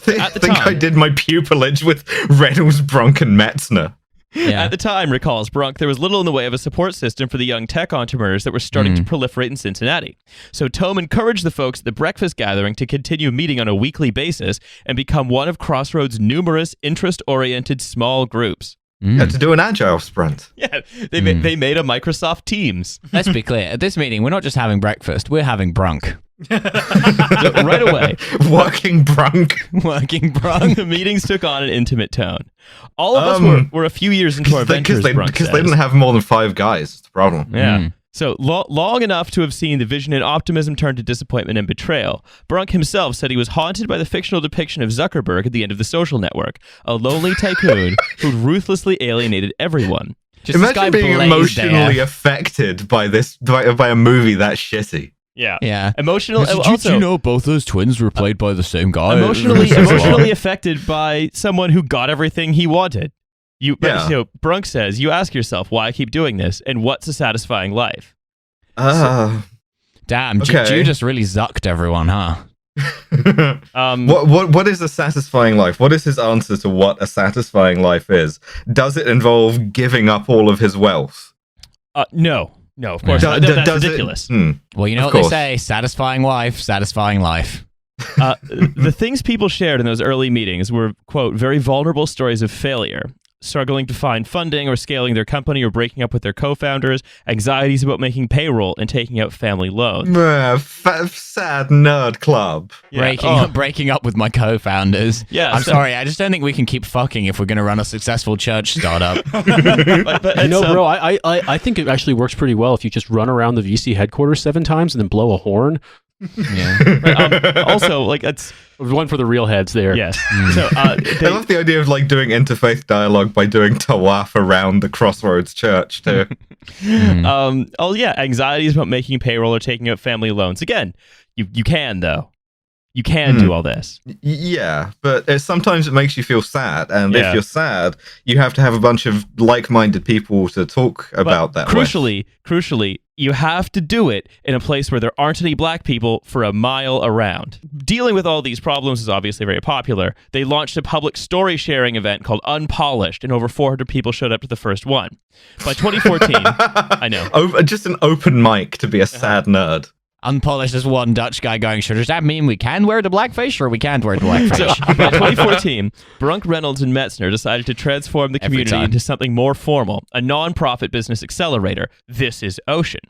I think I did my pupillage with Reynolds, Brunk, and Metzner. Yeah. At the time, recalls Brunk, there was little in the way of a support system for the young tech entrepreneurs that were starting to proliferate in Cincinnati. So Tome encouraged the folks at the breakfast gathering to continue meeting on a weekly basis and become one of Crossroads' numerous interest-oriented small groups. Yeah, to do an agile sprint. Yeah, they made a Microsoft Teams. Let's be clear. At this meeting, we're not just having breakfast. We're having brunk. Right away. Working Brunk. Working brunk. The meetings took on an intimate tone. All of us were a few years into our ventures, Brunk Because says. they didn't have more than 5 guys. That's the problem. Yeah. So long enough to have seen the vision and optimism turn to disappointment and betrayal. Brunk himself said he was haunted by the fictional depiction of Zuckerberg at the end of The Social Network, a lonely tycoon who ruthlessly alienated everyone. Just this guy Imagine being blazed emotionally there. affected by by a movie that shitty. Yeah. Yeah. Emotional. Did Also, you know both those twins were played by the same guy? emotionally affected by someone who got everything he wanted. Brunk says, you ask yourself why I keep doing this and what's a satisfying life. Damn, Okay. Judas really zucked everyone, huh? What is a satisfying life? What is his answer to what a satisfying life is? Does it involve giving up all of his wealth? No, of course not. That's ridiculous. Well, you know Of what course. they say: satisfying life, satisfying life. The things people shared in those early meetings were, quote, very vulnerable stories of failure. struggling to find funding or scaling their company or breaking up with their co-founders, anxieties about making payroll and taking out family loans. Sad nerd club. Breaking up with my co-founders. Yeah, I'm sorry, I just don't think we can keep fucking if we're going to run a successful church startup. Bro, I think it actually works pretty well if you just run around the VC headquarters 7 times and then blow a horn. Yeah. Also, like, it's one for the real heads there. yes. So I love the idea of like doing interfaith dialogue by doing tawaf around the Crossroads Church too. Anxieties about making payroll or taking out family loans. Again, you can though. You can do all this. Yeah, but sometimes it makes you feel sad, and Yeah. if you're sad, you have to have a bunch of like-minded people to talk about that. Crucially, you have to do it in a place where there aren't any black people for a mile around. Dealing with all these problems is obviously very popular. They launched a public story sharing event called Unpolished, and over 400 people showed up to the first one. By 2014, I know. Just an open mic to be a sad nerd. Unpolished as one Dutch guy going, sure, does that mean we can wear the blackface or we can't wear the blackface? So, by 2014, Brunk, Reynolds, and Metzner decided to transform the community into something more formal, a non-profit business accelerator. This is Ocean.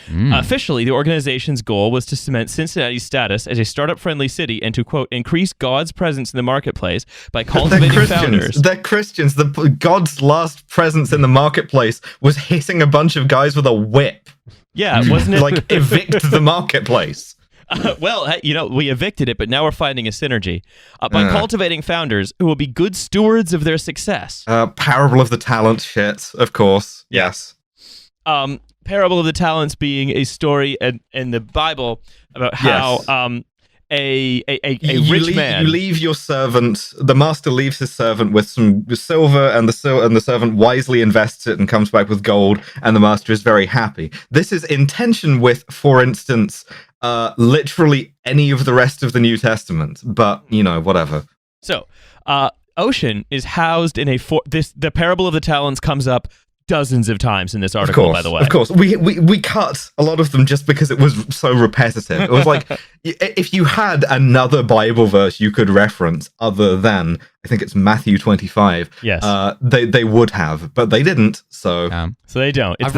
Officially, the organization's goal was to cement Cincinnati's status as a startup-friendly city and to, quote, increase God's presence in the marketplace by cultivating founders. They're Christians. God's last presence in the marketplace was hitting a bunch of guys with a whip. Yeah, wasn't it? Like, evict the marketplace. Well, we evicted it, but now we're finding a synergy by cultivating founders who will be good stewards of their success. Parable of the talent shit, of course. Yes. Parable of the Talents being a story in the Bible about how a rich man. You leave your servant. The master leaves his servant with some silver, and the servant wisely invests it and comes back with gold, and the master is very happy. This is in tension with, for instance, literally any of the rest of the New Testament. But whatever. So, Ocean is housed in the Parable of the Talents comes up dozens of times in this article, by the way. Of course. We cut a lot of them just because it was so repetitive. It was like, if you had another Bible verse you could reference other than, I think it's Matthew 25, yes. They would have, but they didn't, so... So they don't. It's I've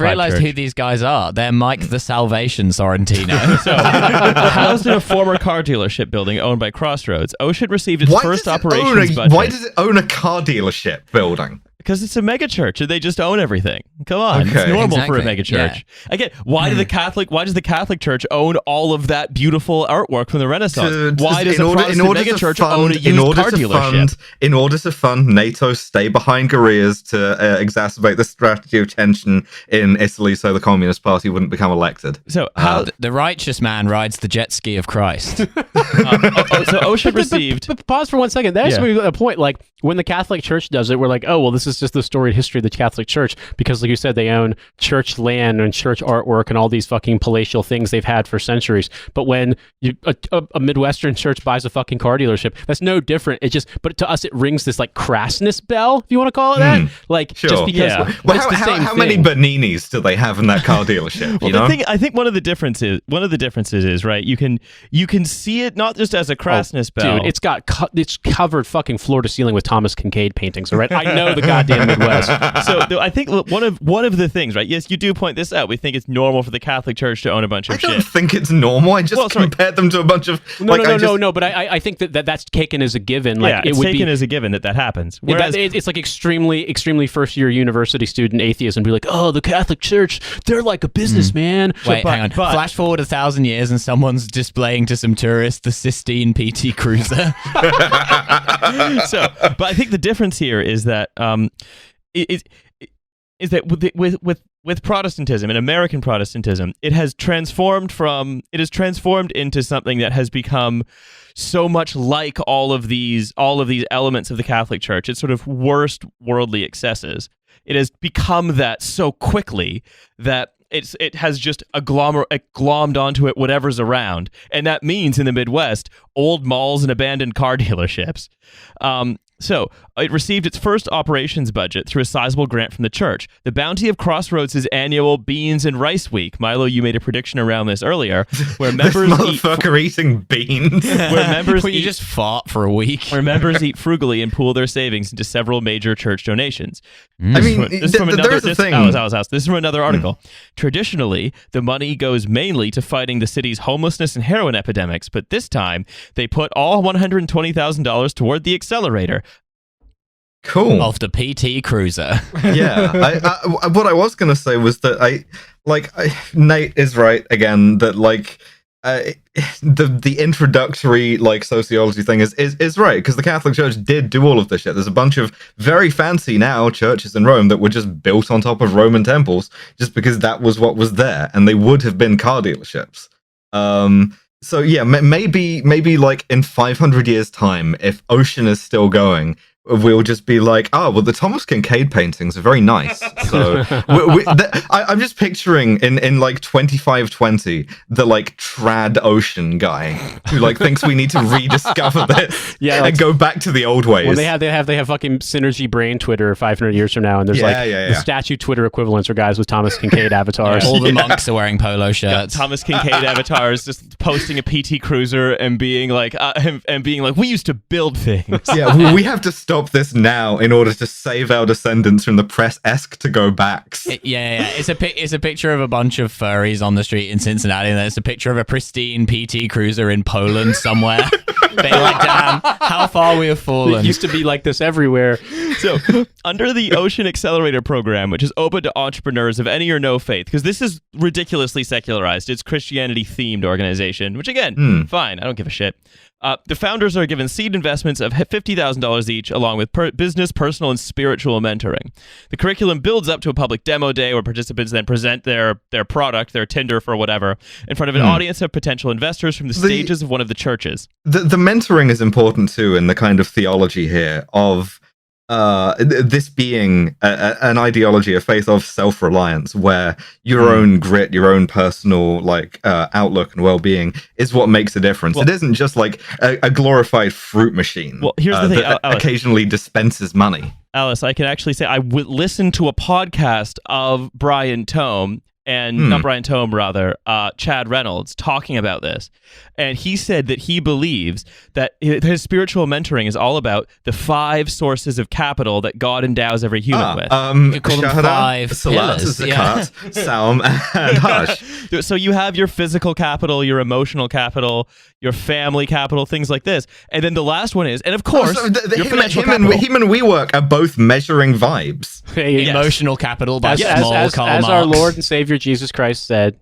realized church. who these guys are. They're Mike the Salvation Sorrentino. So, housed in a former car dealership building owned by Crossroads, Ocean received its first operations budget. Why does it own a car dealership building? Because it's a mega church and they just own everything. Come on, Okay. it's normal for a Exactly, mega church. Again, why does the Catholic Church own all of that beautiful artwork from the Renaissance? Why does a Protestant mega church own a used car dealership? In order to fund NATO's stay behind guerrillas to exacerbate the strategy of tension in Italy, so the Communist Party wouldn't become elected. So how the righteous man rides the jet ski of Christ. so Ocean received. But pause for 1 second. That's a point. Like when the Catholic Church does it, we're like, oh well, this is just the storied history of the Catholic Church because, like you said, they own church land and church artwork and all these fucking palatial things they've had for centuries. But when a Midwestern church buys a fucking car dealership, that's no different. But to us, it rings this like crassness bell, if you want to call it that. Like Sure. just because. Yeah. Well, it's the same How many thing. Bernini's do they have in that car dealership? I think one of the differences is right. You can see it not just as a crassness bell. Dude, it's covered fucking floor to ceiling with Thomas Kincaid paintings. All right, I know the goddamn Midwest. So I think one of the things, right? Yes, you do point this out. We think it's normal for the Catholic Church to own a bunch of I don't shit. think it's normal. I just compared them to a bunch of No. But I think that's taken as a given. Like, yeah, it's taken as a given that happens. Whereas it's like extremely first year university student atheist and be like, oh, the Catholic Church, they're like a business, man. Wait, hang on. Flash forward 1,000 years and someone's displaying to some tourists the Sistine PT Cruiser. But I think the difference here is that with Protestantism and American Protestantism, it has transformed into something that has become so much like all of these elements of the Catholic Church. It's sort of worst worldly excesses. It has become that so quickly that it has just glommed onto it whatever's around, and that means in the Midwest, old malls and abandoned car dealerships. So, it received its first operations budget through a sizable grant from the church. The bounty of Crossroads' annual Beans and Rice Week. Milo, you made a prediction around this earlier, where members this motherfucker eating beans. where members you just fart for a week. where members eat frugally and pool their savings into several major church donations. I mean, This is from another. there's a thing. This is from another article. Traditionally, the money goes mainly to fighting the city's homelessness and heroin epidemics, but this time they put all $120,000 toward the accelerator. Cool. Of the PT Cruiser. Yeah. What I was gonna say was that Nate is right again. That the introductory sociology thing is right, because the Catholic Church did do all of this shit. There's a bunch of very fancy now churches in Rome that were just built on top of Roman temples just because that was what was there, and they would have been car dealerships. So yeah, maybe in 500 years time, if Ocean is still going, we'll just be like, the Thomas Kincaid paintings are very nice. So I'm just picturing in 2520 the trad Ocean guy who thinks we need to rediscover this and go back to the old ways. Well, they have fucking Synergy Brain Twitter 500 years from now, and there's the statue Twitter equivalents are guys with Thomas Kincaid avatars. All the monks are wearing polo shirts. Thomas Kincaid avatars just posting a PT Cruiser and being like, we used to build things. Yeah, we have to stop this now in order to save our descendants from the press-esque to go backs. It's a picture of a bunch of furries on the street in Cincinnati, and then it's a picture of a pristine PT Cruiser in Poland somewhere. Being like, damn, how far we have fallen. It used to be like this everywhere. So, under the Ocean Accelerator program, which is open to entrepreneurs of any or no faith, because this is ridiculously secularized, it's Christianity-themed organization, which again, fine, I don't give a shit. The founders are given seed investments of $50,000 each, along with business, personal, and spiritual mentoring. The curriculum builds up to a public demo day where participants then present their product, their Tinder for whatever, in front of an audience of potential investors from the stages of one of the churches. The mentoring is important too in the kind of theology here of this being an ideology, a faith of self-reliance, where your own grit, your own personal outlook and well-being is what makes a difference. It isn't just a glorified fruit machine. Well, here's the thing, that occasionally dispenses money. Alice, I can actually say I listened to a podcast of Brian Tome, and not Brian Tome, rather, Chad Reynolds, talking about this. And he said that he believes that his spiritual mentoring is all about the 5 sources of capital that God endows every human with. You call them 5 Salat, pillars. Zakat, Saum, and Hush. So you have your physical capital, your emotional capital, your family capital, things like this. And then the last one is, and of course, your financial capital. Him and WeWork are both measuring vibes. Emotional capital by small as Karl our Marx. Lord and Savior Jesus Christ said,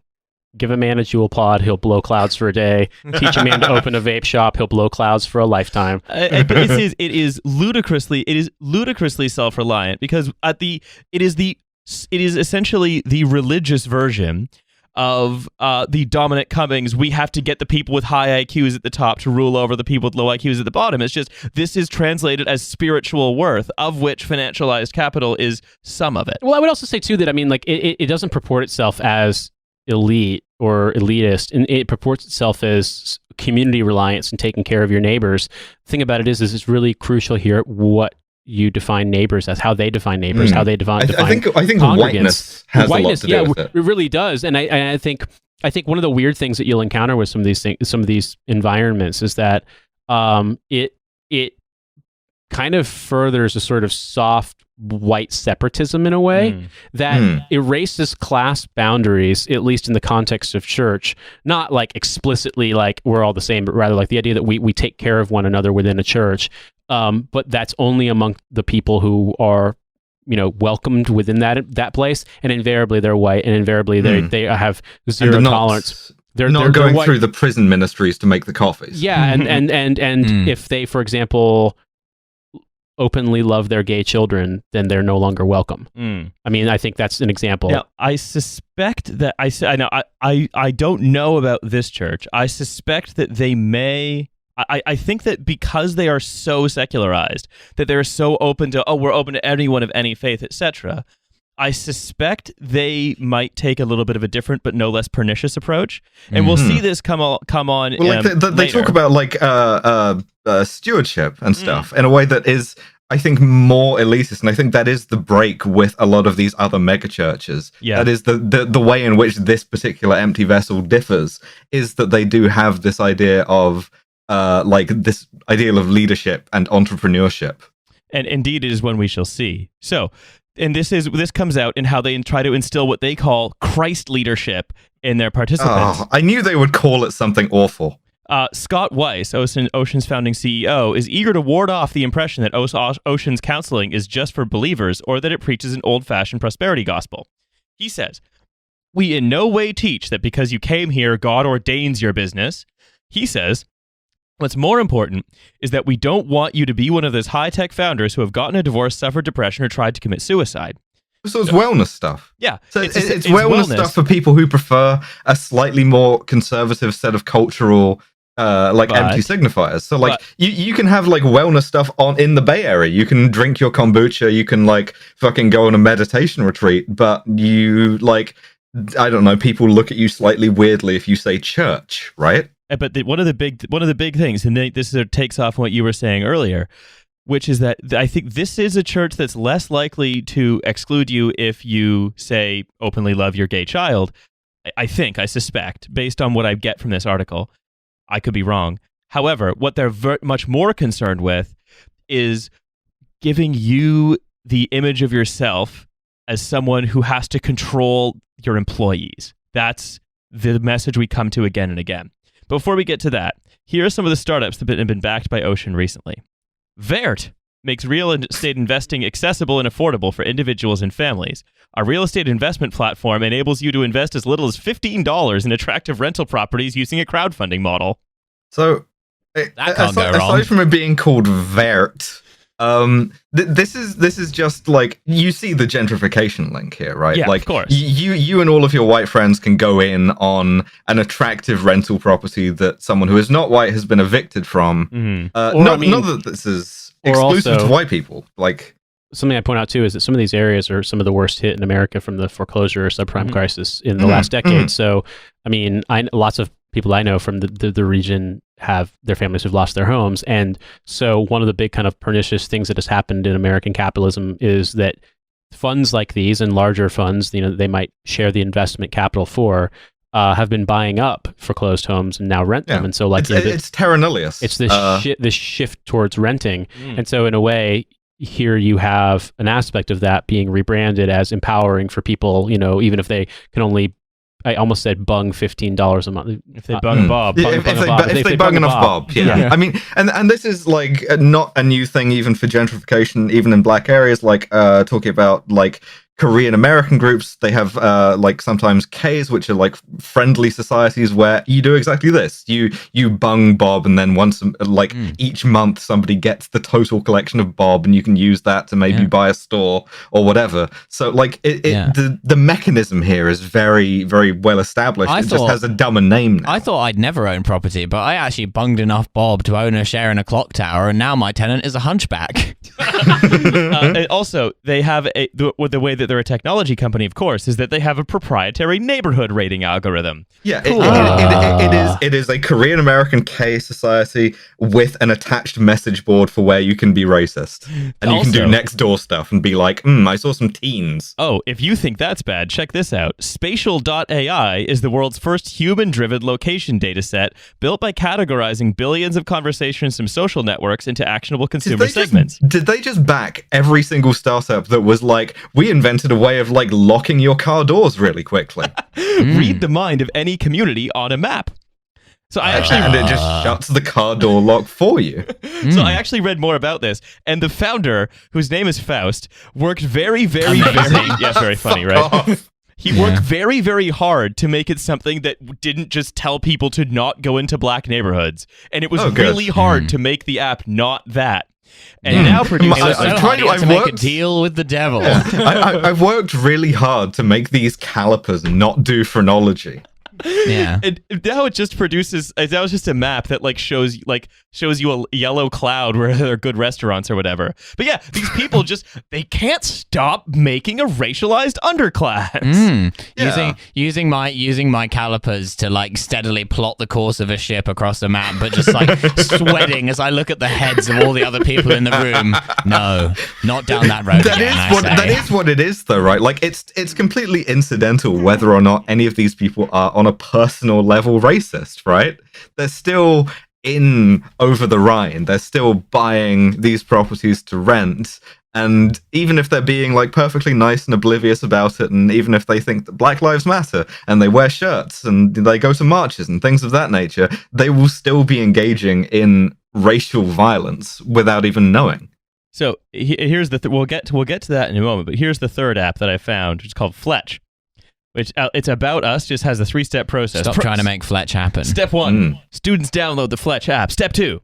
give a man a jewel pod, he'll blow clouds for a day. Teach a man to open a vape shop, he'll blow clouds for a lifetime. But it is ludicrously self-reliant, because it is essentially the religious version of the dominant Cummings. We have to get the people with high IQs at the top to rule over the people with low IQs at the bottom. It's just, this is translated as spiritual worth, of which financialized capital is some of it. Well, I would also say too that it doesn't purport itself as elite or elitist, and it purports itself as community reliance and taking care of your neighbors. The thing about it is it's really crucial here what you define neighbors as, how they define neighbors, how they define I think whiteness has a lot to do with it. It really does, and I think one of the weird things that you'll encounter with some of these things, some of these environments, is that it kind of furthers a sort of soft white separatism in a way that erases class boundaries, at least in the context of church, not explicitly we're all the same, but rather the idea that we take care of one another within a church. But that's only among the people who are, welcomed within that place, and invariably they're white, and invariably they have zero tolerance. They're not going through the prison ministries to make the coffees. Yeah, and if they, for example, openly love their gay children, then they're no longer welcome. I think that's an example. Yeah, I suspect that I don't know about this church. I suspect that they may. I think that because they are so secularized, that they're so open to, we're open to anyone of any faith, etc. I suspect they might take a little bit of a different but no less pernicious approach, and we'll see this come on. Well, they talk about like stewardship and stuff in a way that is, I think, more elitist, and I think that is the break with a lot of these other mega churches. Yeah. That is the way in which this particular empty vessel differs, is that they do have this idea of like this ideal of leadership and entrepreneurship. And indeed, it is one we shall see. So, and this comes out in how they try to instill what they call Christ leadership in their participants. Oh, I knew they would call it something awful. Scott Weiss, Ocean's founding CEO, is eager to ward off the impression that Ocean's counseling is just for believers or that it preaches an old-fashioned prosperity gospel. He says, "We in no way teach that because you came here, God ordains your business." He says, "What's more important is that we don't want you to be one of those high-tech founders who have gotten a divorce, suffered depression, or tried to commit suicide." So it's wellness stuff. Yeah. So it's wellness stuff for people who prefer a slightly more conservative set of cultural empty signifiers. So like you can have like wellness stuff in the Bay Area. You can drink your kombucha, you can like fucking go on a meditation retreat, but you like, I don't know, people look at you slightly weirdly if you say church, right? But one of the big things, and this sort of takes off what you were saying earlier, which is that I think this is a church that's less likely to exclude you if you say openly love your gay child. I suspect, based on what I get from this article. I could be wrong. However, what they're much more concerned with is giving you the image of yourself as someone who has to control your employees. That's the message we come to again and again. Before we get to that, here are some of the startups that have been backed by Ocean recently. Vert makes real estate investing accessible and affordable for individuals and families. Our real estate investment platform enables you to invest as little as $15 in attractive rental properties using a crowdfunding model. So, aside from it being called Vert, this is just like, you see the gentrification link here, right? Yeah, like, of course. You and all of your white friends can go in on an attractive rental property that someone who is not white has been evicted from. Mm-hmm. Not that this is exclusive to white people. Like, something I point out too is that some of these areas are some of the worst hit in America from the foreclosure or subprime crisis in the last decade. So, I mean, lots of people I know from the region have their families who've lost their homes, and so one of the big kind of pernicious things that has happened in American capitalism is that funds like these and larger funds, you know, they might share the investment capital for, have been buying up foreclosed homes and now rent them, and so like it's terra nullius. It's this shift towards renting, and so in a way, here you have an aspect of that being rebranded as empowering for people, you know, even if they can only, I almost said bung $15 a month. If they bung a bob. If they bung enough bob. Yeah. I mean, and this is like not a new thing even for gentrification, even in black areas, like talking about like Korean American groups. They have like sometimes Ks, which are like friendly societies where you do exactly this. You bung bob, and then once each month somebody gets the total collection of bob, and you can use that to maybe buy a store or whatever. So like the mechanism here is very, very well established. It just has a dumber name now. I thought I'd never own property, but I actually bunged enough bob to own a share in a clock tower, and now my tenant is a hunchback. And also, they have the way that they're a technology company, of course, is that they have a proprietary neighborhood rating algorithm. Yeah, it is a Korean American K society with an attached message board for where you can be racist, and you can do next door stuff and be like, I saw some teens. Oh, if you think that's bad, check this out. Spatial.ai is the world's first human-driven location data set built by categorizing billions of conversations from social networks into actionable consumer segments. Did they just back every single startup that was like, we invented a way of like locking your car doors really quickly? Read the mind of any community on a map. So I actually and it just shuts the car door lock for you. So I actually read more about this, and the founder, whose name is Faust, worked very, very, very funny, right? He worked very, very hard to make it something that didn't just tell people to not go into black neighborhoods, and it was really hard to make the app not that. And now producers are trying to make a deal with the devil. I've worked really hard to make these calipers not do phrenology. Yeah. And now it just produces. Now it's just a map that shows you a yellow cloud where there are good restaurants or whatever. But yeah, these people they can't stop making a racialized underclass. Yeah. Using my calipers to steadily plot the course of a ship across the map, but just sweating as I look at the heads of all the other people in the room. No, not down that road. That is what it is, though, right? It's completely incidental whether or not any of these people are on a personal level racist, right? They're still in over the Rhine. They're still buying these properties to rent. And even if they're being perfectly nice and oblivious about it, and even if they think that Black Lives Matter and they wear shirts and they go to marches and things of that nature, they will still be engaging in racial violence without even knowing. So here's the we'll get to that in a moment. But here's the third app that I found, which is called Fletch, which it's about us. Just has a 3-step process. Stop trying to make Fletch happen. Step 1: students download the Fletch app. Step 2: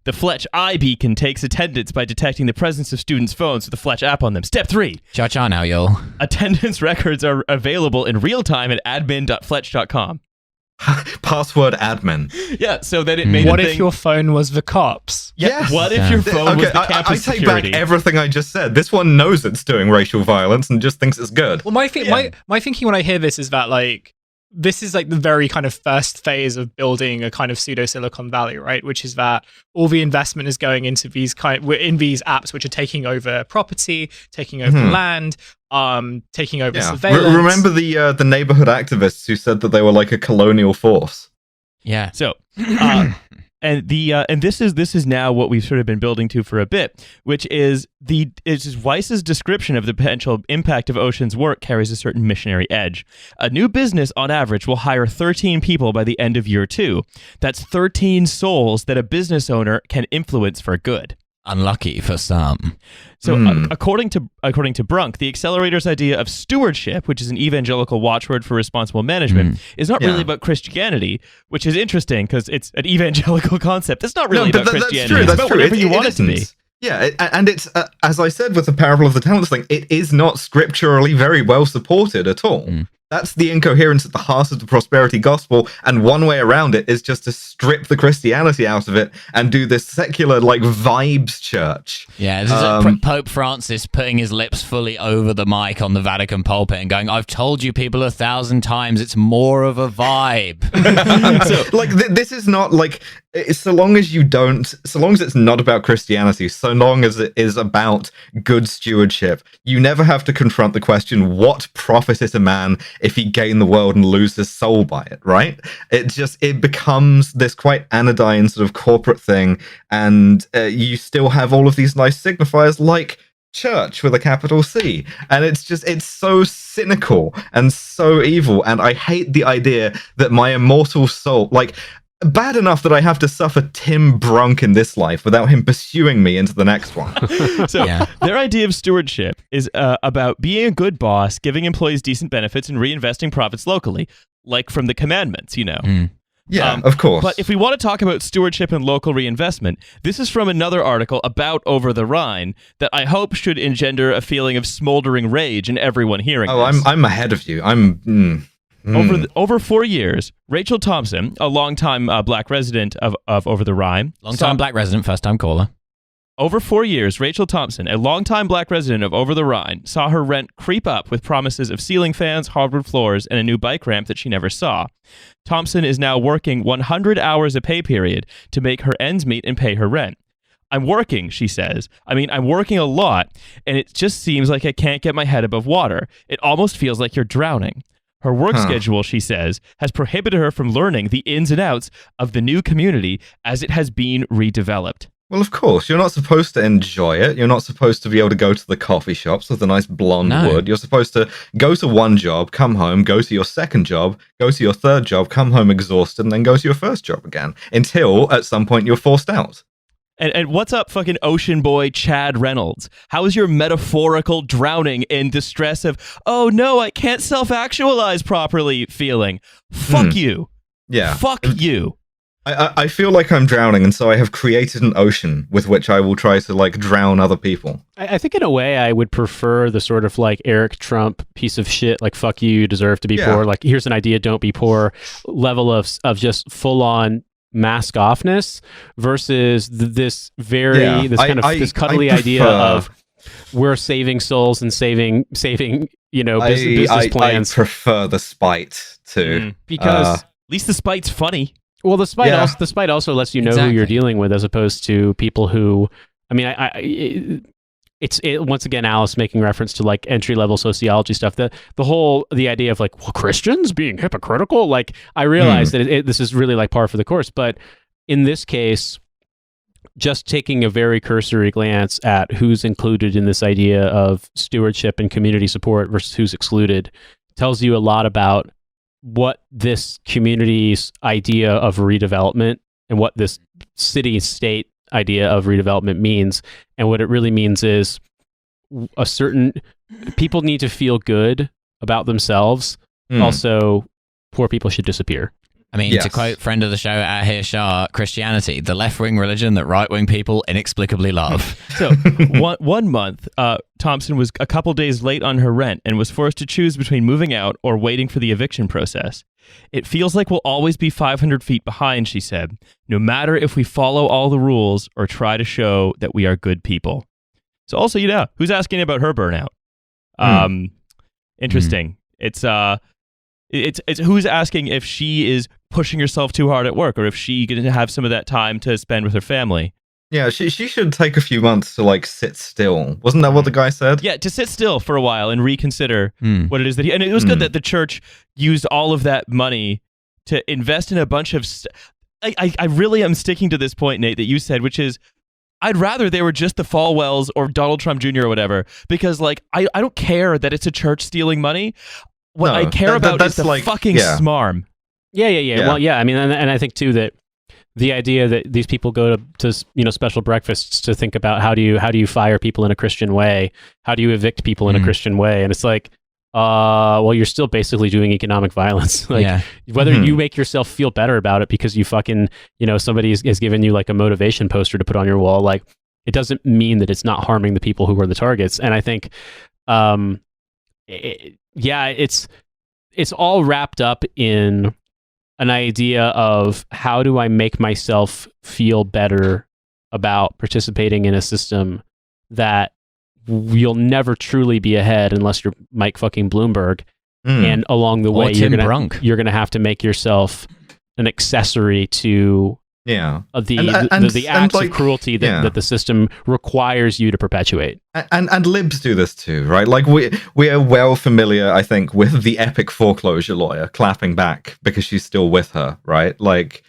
the Fletch eye beacon takes attendance by detecting the presence of students' phones with the Fletch app on them. Step 3: Cha-cha now, y'all. attendance records are available in real time at admin.fletch.com. Password admin. Yeah, so that it made What if your phone was the cops? Yes. What if your phone was the I campus take security? back everything I just said. This one knows it's doing racial violence and just thinks it's good. Well, my thinking when I hear this is that this is the very kind of first phase of building a kind of pseudo Silicon Valley, right? Which is that all the investment is going into these apps which are taking over property, taking over land, taking over surveillance. Remember the neighborhood activists who said that they were a colonial force? Yeah. So, and this is now what we've sort of been building to for a bit, which is Weiss's description of the potential impact of Ocean's work carries a certain missionary edge. A new business, on average, will hire 13 people by the end of year 2. That's 13 souls that a business owner can influence for good. Unlucky for some. So, according to Brunk, the accelerator's idea of stewardship, which is an evangelical watchword for responsible management, is not really about Christianity, which is interesting because it's an evangelical concept. It's not really about Christianity. It's about whatever you want it to be. Yeah, and it's, as I said with the parable of the talents thing, it is not scripturally very well supported at all. That's the incoherence at the heart of the prosperity gospel, and one way around it is just to strip the Christianity out of it and do this secular, vibes church. Yeah, this is Pope Francis putting his lips fully over the mic on the Vatican pulpit and going, "I've told you people 1,000 times, it's more of a vibe." This is not so long as it's not about Christianity, so long as it is about good stewardship, you never have to confront the question, what profiteth a man if he gain the world and lose his soul by it, right? It becomes this quite anodyne sort of corporate thing, and you still have all of these nice signifiers like church with a capital C, and it's so cynical and so evil, and I hate the idea that my immortal soul, bad enough that I have to suffer Tim Brunk in this life without him pursuing me into the next one. So their idea of stewardship is about being a good boss, giving employees decent benefits, and reinvesting profits locally, like from the commandments, Yeah, of course. But if we want to talk about stewardship and local reinvestment, this is from another article about Over the Rhine that I hope should engender a feeling of smoldering rage in everyone hearing this. I'm ahead of you. Over 4 years, Rachel Thompson, a longtime black resident of Over the Rhine. Long-time black resident, first-time caller. Over 4 years, Rachel Thompson, a longtime black resident of Over the Rhine, saw her rent creep up with promises of ceiling fans, hardwood floors, and a new bike ramp that she never saw. Thompson is now working 100 hours a pay period to make her ends meet and pay her rent. I'm working, she says. I'm working a lot, and it just seems like I can't get my head above water. It almost feels like you're drowning. Her work schedule, she says, has prohibited her from learning the ins and outs of the new community as it has been redeveloped. Well, of course, you're not supposed to enjoy it. You're not supposed to be able to go to the coffee shops with a nice blonde wood. You're supposed to go to one job, come home, go to your second job, go to your third job, come home exhausted, and then go to your first job again until at some point you're forced out. And what's up, fucking ocean boy Chad Reynolds? How is your metaphorical drowning in distress of, oh no, I can't self-actualize properly feeling? Fuck you. Yeah. Fuck you. I feel like I'm drowning, and so I have created an ocean with which I will try to like drown other people. I think in a way I would prefer the sort of like Eric Trump piece of shit, like fuck you deserve to be poor. Like here's an idea, don't be poor level of just full on mask offness versus this this cuddly idea of we're saving souls and saving business plans. I prefer the spite too because at least the spite's funny. Well, the spite also lets you know who you're dealing with, as opposed to people who, I mean, it's once again Alice making reference to like entry level sociology stuff. The idea of like, well, Christians being hypocritical. Like I realize that this is really like par for the course, but in this case, just taking a very cursory glance at who's included in this idea of stewardship and community support versus who's excluded tells you a lot about what this community's idea of redevelopment and what this city-state idea of redevelopment means. And what it really means is people need to feel good about themselves. Also, poor people should disappear. I mean, to quote friend of the show out here, Shah, Christianity, the left-wing religion that right-wing people inexplicably love. So one month, Thompson was a couple days late on her rent and was forced to choose between moving out or waiting for the eviction process. It feels like we'll always be 500 feet behind, she said, no matter if we follow all the rules or try to show that we are good people. So also, who's asking about her burnout? Interesting. It's who's asking if she is pushing herself too hard at work or if she going to have some of that time to spend with her family. Yeah, she should take a few months to like sit still. Wasn't that what the guy said? Yeah, to sit still for a while and reconsider what it is that and it was good that the church used all of that money to invest in a bunch of I really am sticking to this point, Nate, that you said, which is I'd rather they were just the Falwells or Donald Trump Jr. or whatever, because like I don't care that it's a church stealing money. What I care about is the like, fucking smarm. Yeah. Well, yeah. I mean, and I think too that the idea that these people go to special breakfasts to think about how do you fire people in a Christian way, how do you evict people in a Christian way, and it's like, well, you're still basically doing economic violence. Like whether you make yourself feel better about it because you fucking somebody has given you like a motivation poster to put on your wall, like it doesn't mean that it's not harming the people who are the targets. And I think, it's all wrapped up in an idea of how do I make myself feel better about participating in a system that you'll never truly be ahead unless you're Mike fucking Bloomberg. And along the way, you're gonna have to make yourself an accessory to the acts of cruelty that the system requires you to perpetuate. And libs do this too, right? Like we are well familiar, I think, with the epic foreclosure lawyer clapping back because she's still with her, right? Like,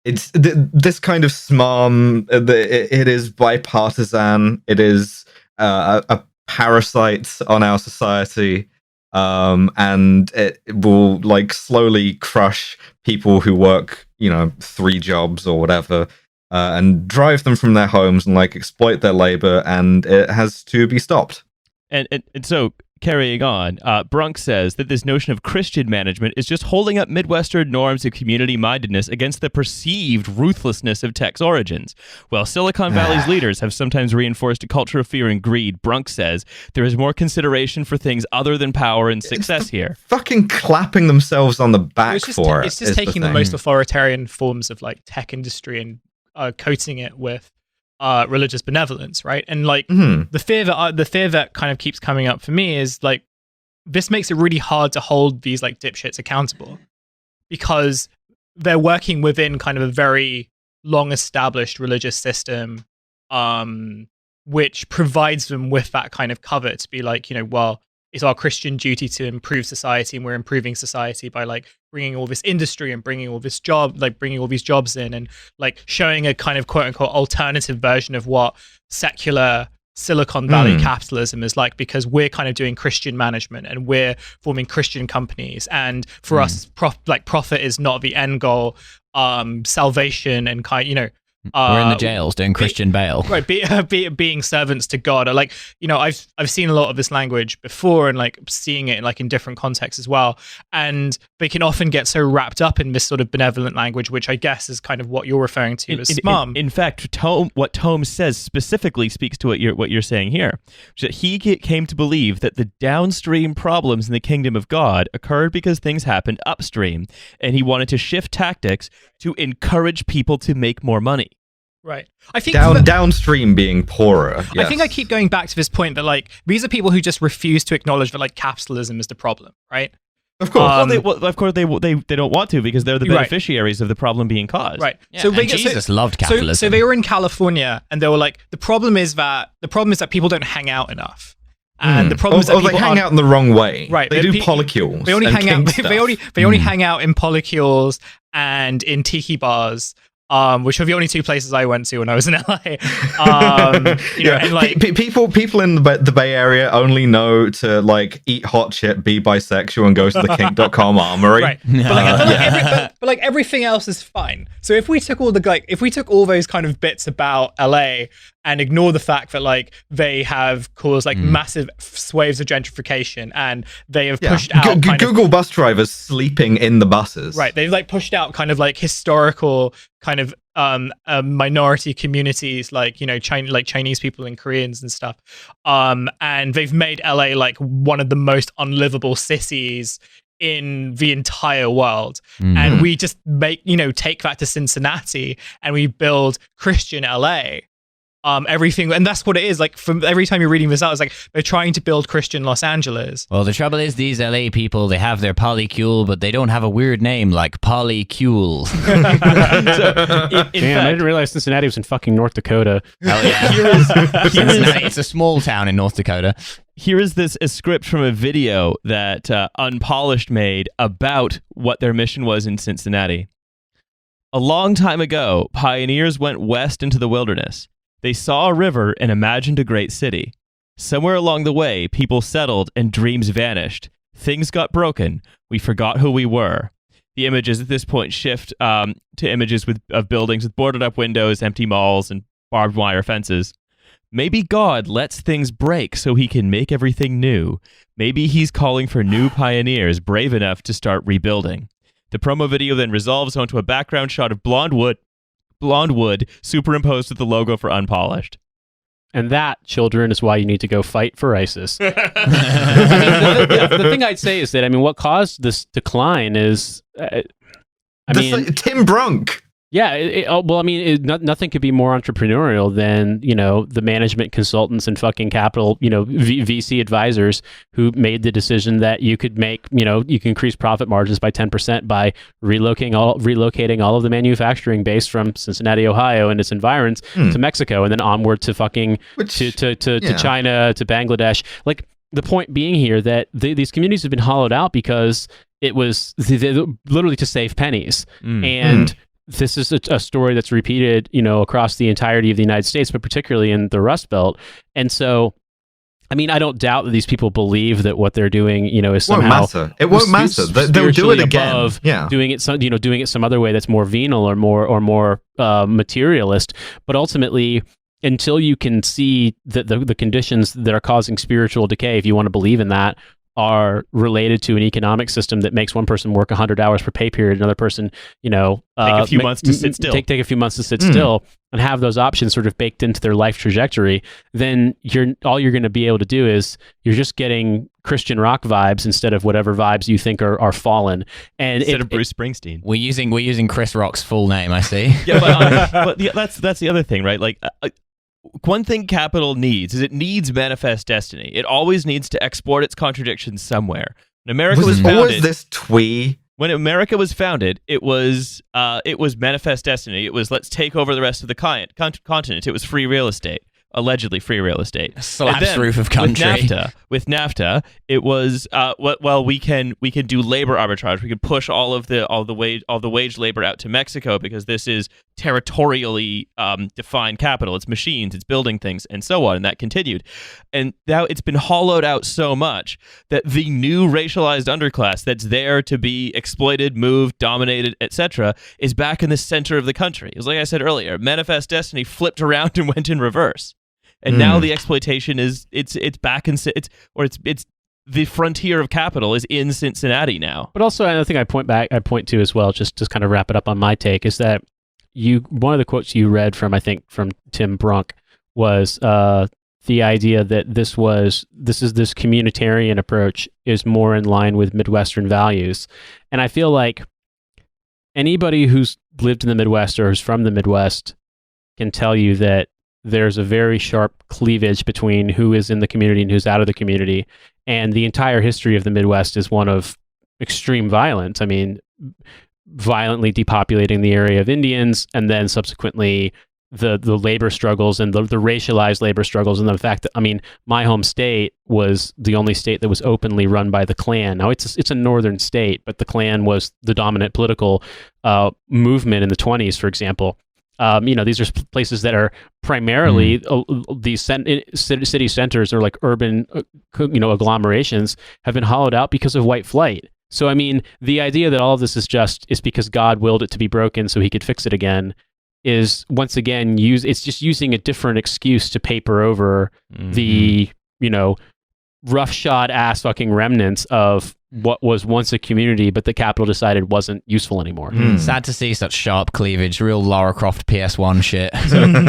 it's this kind of smarm. It is bipartisan. It is a parasite on our society. And it will like slowly crush people who work 3 jobs or whatever, and drive them from their homes and like exploit their labor, and it has to be stopped. And so carrying on, Brunk says that this notion of Christian management is just holding up Midwestern norms of community mindedness against the perceived ruthlessness of tech's origins. While Silicon Valley's leaders have sometimes reinforced a culture of fear and greed, Brunk says there is more consideration for things other than power and success here. Fucking clapping themselves on the back for it. It's just taking the most authoritarian forms of like tech industry and coating it with religious benevolence, right? And like the fear that kind of keeps coming up for me is like this makes it really hard to hold these like dipshits accountable because they're working within kind of a very long established religious system, which provides them with that kind of cover to be like, well, it's our Christian duty to improve society, and we're improving society by like bringing all this industry and bringing all these jobs in, and like showing a kind of quote unquote alternative version of what secular Silicon Valley capitalism is like, because we're kind of doing Christian management and we're forming Christian companies, and for us, profit is not the end goal. Salvation and We're in the jails doing Christian bail. Right, being servants to God. Or like, I've seen a lot of this language before and like seeing it like in different contexts as well. And they can often get so wrapped up in this sort of benevolent language, which I guess is kind of what you're referring to as smum. In fact, what Tome says specifically speaks to what you're saying here. That he came to believe that the downstream problems in the kingdom of God occurred because things happened upstream, and he wanted to shift tactics to encourage people to make more money. Right. I think downstream being poorer. Yes. I think I keep going back to this point that like these are people who just refuse to acknowledge that like capitalism is the problem, right? Of course. They don't want to because they're the beneficiaries of the problem being caused. Right. Yeah, so Jesus loved capitalism. So they were in California and they were like, the problem is that people don't hang out enough. And the problem is that they hang out in the wrong way. Right. They do polycules. They only and hang out. stuff. They only hang out in polycules and in tiki bars. Which are the only two places I went to when I was in LA. And like people in the Bay Area only know to like eat hot shit, be bisexual, and go to the kink.com armory. Right. But like everything else is fine. So if we took all those kind of bits about LA and ignore the fact that like they have caused like massive waves of gentrification and they have pushed out Google bus drivers sleeping in the buses. Right. They've like pushed out kind of like historical kind of minority communities like Chinese people and Koreans and stuff. And they've made LA like one of the most unlivable cities in the entire world. And we just take that to Cincinnati and we build Christian LA. Everything, and that's what it is. Like from every time you're reading this out, it's like they're trying to build Christian Los Angeles. Well, the trouble is these LA people, they have their polycule, but they don't have a weird name like Polycule. I didn't realize Cincinnati was in fucking North Dakota. Hell yeah. Cincinnati, it's a small town in North Dakota. Here is a script from a video that Unpolished made about what their mission was in Cincinnati. A long time ago, pioneers went west into the wilderness. They saw a river and imagined a great city. Somewhere along the way, people settled and dreams vanished. Things got broken. We forgot who we were. The images at this point shift to images of buildings with boarded up windows, empty malls, and barbed wire fences. Maybe God lets things break so he can make everything new. Maybe he's calling for new pioneers brave enough to start rebuilding. The promo video then resolves onto a background shot of blonde wood superimposed with the logo for Unpolished. And that, children, is why you need to go fight for ISIS. The thing I'd say is that, what caused this decline is, Tim Brunk. Yeah, nothing could be more entrepreneurial than, the management consultants and fucking capital, VC advisors who made the decision that you could make, you can increase profit margins by 10% by relocating all of the manufacturing base from Cincinnati, Ohio and its environs to Mexico, and then onward to fucking to China, to Bangladesh. Like, the point being here that these communities have been hollowed out because it was literally to save pennies. And this is a story that's repeated, across the entirety of the United States, but particularly in the Rust Belt. And so, I don't doubt that these people believe that what they're doing, is somehow it won't matter. They'll do it again. Above doing it some other way that's more venal or more materialist. But ultimately, until you can see that the conditions that are causing spiritual decay, if you want to believe in that, are related to an economic system that makes one person work 100 hours per pay period, another person, take a few months to sit still. Take a few months to sit still, and have those options sort of baked into their life trajectory. Then all you're going to be able to do is you're just getting Christian rock vibes instead of whatever vibes you think are fallen. And instead of Bruce Springsteen, we're using Chris Rock's full name. I see. But that's the other thing, right? Like. One thing capital needs is it needs manifest destiny. It always needs to export its contradictions somewhere. When America was founded, always this twee. When America was founded, it was manifest destiny. It was let's take over the rest of the continent. It was free real estate. allegedly free real estate. Slaps roof of country. With NAFTA, it was well, we can do labor arbitrage. We can push all the wage labor out to Mexico because this is territorially defined capital. It's machines, it's building things, and so on. And that continued. And now it's been hollowed out so much that the new racialized underclass that's there to be exploited, moved, dominated, etc., is back in the center of the country. It was like I said earlier, Manifest Destiny flipped around and went in reverse. And now the exploitation is it's back in it's the frontier of capital is in Cincinnati now. But also another thing I point to as well, just to kind of wrap it up on my take, is that one of the quotes you read from, I think, from Tim Brunk was the idea that this communitarian approach is more in line with Midwestern values. And I feel like anybody who's lived in the Midwest or who's from the Midwest can tell you that there's a very sharp cleavage between who is in the community and who's out of the community. And the entire history of the Midwest is one of extreme violence. I mean, violently depopulating the area of Indians, and then subsequently the labor struggles and the racialized labor struggles, and the fact that, I mean, my home state was the only state that was openly run by the Klan. Now, it's a northern state, but the Klan was the dominant political movement in the 1920s, for example. These are places that are primarily these city centers or like urban, agglomerations have been hollowed out because of white flight. So, I mean, the idea that all of this is because God willed it to be broken so he could fix it again is, once again, it's just using a different excuse to paper over the, roughshod ass fucking remnants of what was once a community, but the capital decided wasn't useful anymore. Sad to see such sharp cleavage, real Lara Croft PS1 shit.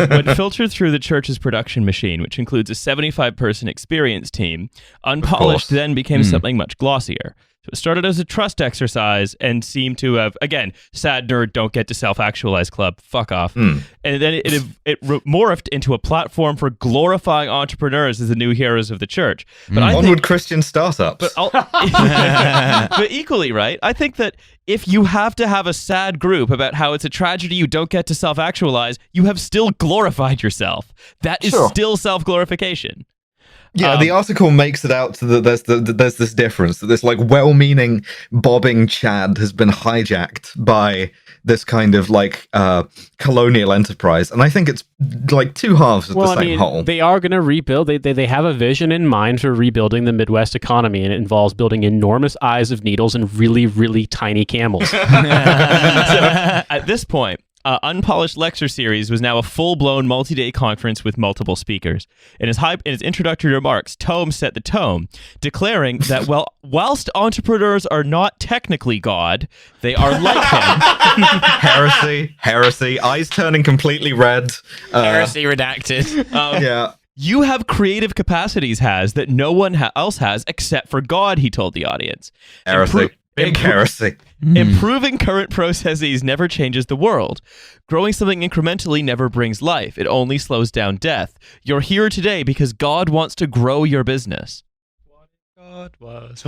When filtered through the church's production machine, which includes a 75-person experience team, Unpolished then became something much glossier. So it started as a trust exercise and seemed to have, again, sad nerd, don't get to self-actualize club, fuck off. And then it morphed into a platform for glorifying entrepreneurs as the new heroes of the church. But Onward Christian startups. But equally, right, I think that if you have to have a sad group about how it's a tragedy you don't get to self-actualize, you have still glorified yourself. That is still self-glorification. Yeah, the article makes it out to there's this difference that this like well-meaning bobbing Chad has been hijacked by this kind of like colonial enterprise, and I think it's like two halves of the same whole. They are going to rebuild. They have a vision in mind for rebuilding the Midwest economy, and it involves building enormous eyes of needles and really, really tiny camels. So, at this point, Unpolished Lecture Series was now a full-blown multi-day conference with multiple speakers. In his introductory remarks, Tome set the tone, declaring that whilst entrepreneurs are not technically God, they are like him. Heresy, eyes turning completely red. Heresy redacted. Yeah. You have creative capacities that no one else has except for God, he told the audience. Heresy. Big heresy. Improving current processes never changes the world. Growing something incrementally never brings life. It only slows down death. You're here today because God wants to grow your business. God was.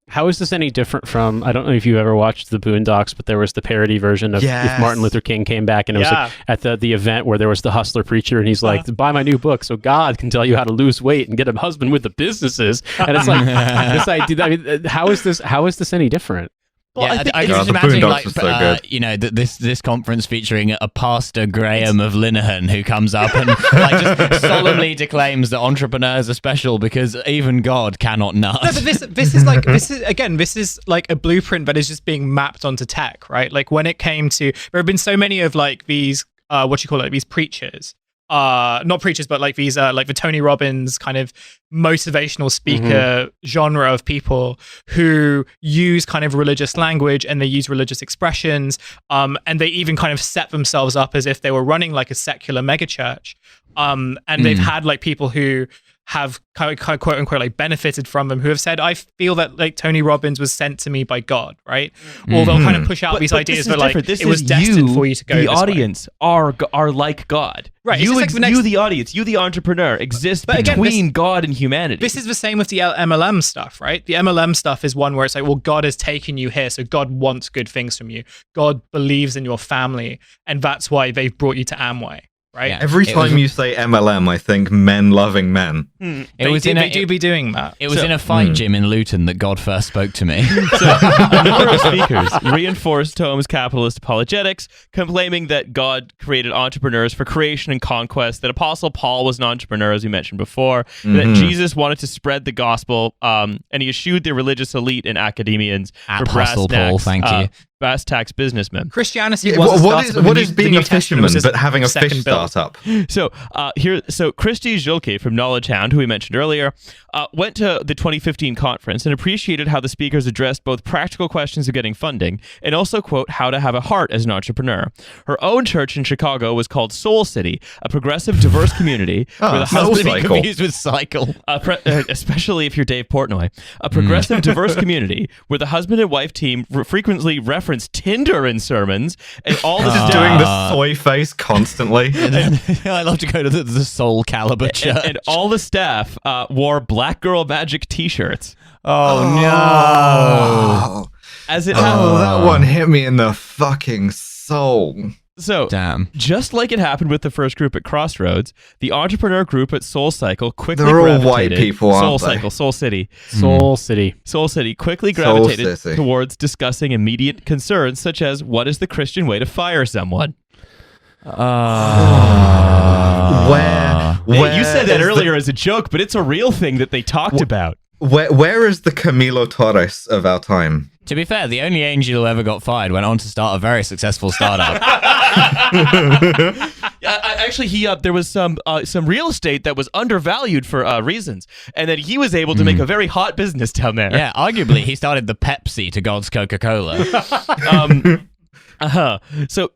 How is this any different from, I don't know if you ever watched the Boondocks, but there was the parody version of if Martin Luther King came back, and it was like at the event where there was the hustler preacher, and he's like, buy my new book so God can tell you how to lose weight and get a husband with the businesses. And it's like, this idea, I mean, how is this any different? Well, I can just imagine, like, this conference featuring a Pastor Graham of Linehan who comes up and like just solemnly declaims that entrepreneurs are special because even God cannot nut. No, but this is like a blueprint that is just being mapped onto tech, right? Like when it came to, there have been so many of like these, these preachers. Not preachers, but like these, like the Tony Robbins kind of motivational speaker genre of people who use kind of religious language and they use religious expressions, and they even kind of set themselves up as if they were running like a secular megachurch, and they've had like people who have kind of quote unquote like benefited from them, who have said, I feel that like Tony Robbins was sent to me by God, right? Or they'll kind of push out these ideas that like it was destined for you to go. The audience are like God, right? You, the audience, you the entrepreneur, exist between God and humanity. This is the same with the MLM stuff, right? The MLM stuff is one where it's like, well, God has taken you here, so God wants good things from you. God believes in your family, and that's why they've brought you to Amway. right? Yeah. Every time you say MLM, I think men loving men. They do be doing that. It was in a fight gym in Luton that God first spoke to me. So, a number of speakers reinforced Tome's capitalist apologetics, claiming that God created entrepreneurs for creation and conquest, that Apostle Paul was an entrepreneur, as we mentioned before, that Jesus wanted to spread the gospel, and he eschewed the religious elite and academians for Apostle Paul, thank you. brass tacks businessmen. Christianity Yeah, was what is being a fisherman but having a fish start? startup? So Christy Julke from Knowledge Hound, who we mentioned earlier, went to the 2015 conference and appreciated how the speakers addressed both practical questions of getting funding and also, quote, how to have a heart as an entrepreneur. Her own church in Chicago was called Soul City, a progressive, diverse community where the husband confused with cycle. especially if you're Dave Portnoy, a progressive, diverse community where the husband and wife team frequently reference Tinder in sermons, and all the Just doing the soy face constantly. I love to go to the Soul Caliber church. and all the staff wore Black Girl Magic T-shirts. Oh, no. As it Oh, that one hit me in the fucking soul. So, Damn. just like it happened with the first group at Crossroads, the entrepreneur group at Soul Cycle quickly They're all gravitated. white people, aren't Soul they? Cycle, Soul City. Soul City. Soul City quickly Soul gravitated City. towards discussing immediate concerns such as what is the Christian way to fire someone? Where You said that is earlier as a joke, but it's a real thing that they talked about. Where is the Camilo Torres of our time? To be fair, the only angel who ever got fired went on to start a very successful startup. Actually, there was some real estate that was undervalued for reasons, and that he was able to make a very hot business down there. Yeah, arguably, he started the Pepsi to God's Coca-Cola. So,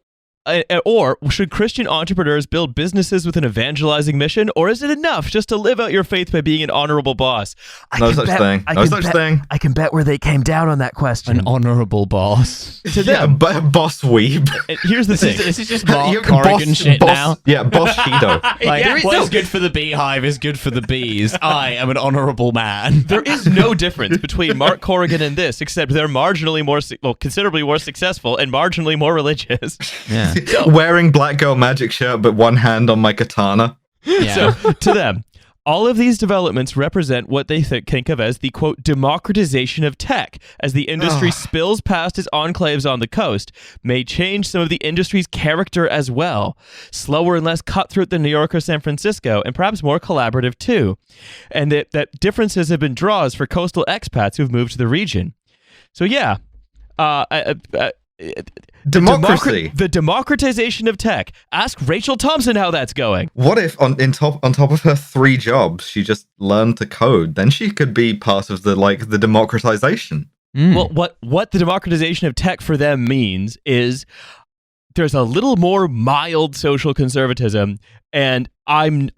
or should Christian entrepreneurs build businesses with an evangelizing mission, or is it enough just to live out your faith by being an honorable boss? No such thing. No such thing. I can bet where they came down on that question. An honorable boss. To them. Yeah, boss weeb. And here's the thing. This is just Mark You're Corrigan shit now. Yeah, boss Shido. Like, what is good for the beehive is good for the bees. I am an honorable man. There is no difference between Mark Corrigan and this, except they're considerably more successful and marginally more religious. Yeah. Wearing black girl magic shirt, but one hand on my katana. Yeah. So, to them, all of these developments represent what they think of as the, quote, democratization of tech, as the industry spills past its enclaves on the coast, may change some of the industry's character as well. Slower and less cutthroat than New York or San Francisco, and perhaps more collaborative too. And that differences have been draws for coastal expats who've moved to the region. So yeah, Democracy. The democratization of tech. Ask Rachel Thompson how that's going. What if on top of her 3 jobs, she just learned to code? Then she could be part of the democratization. Well, what the democratization of tech for them means is there's a little more mild social conservatism, and I'm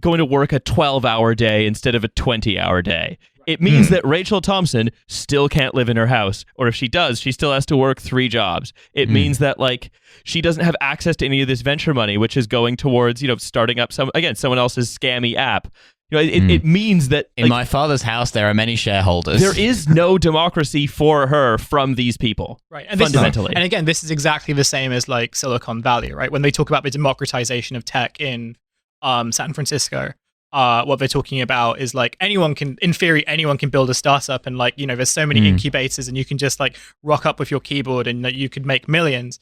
going to work a 12-hour day instead of a 20-hour day. It means that Rachel Thompson still can't live in her house, or if she does, she still has to work 3 jobs. It means that she doesn't have access to any of this venture money, which is going towards starting up someone else's scammy app. It means that in my father's house there are many shareholders. There is no democracy for her from these people, right? And fundamentally. And again, this is exactly the same as Silicon Valley, right? When they talk about the democratization of tech in San Francisco. What they're talking about is anyone can build a startup, and there's so many incubators, and you can just rock up with your keyboard and you could make millions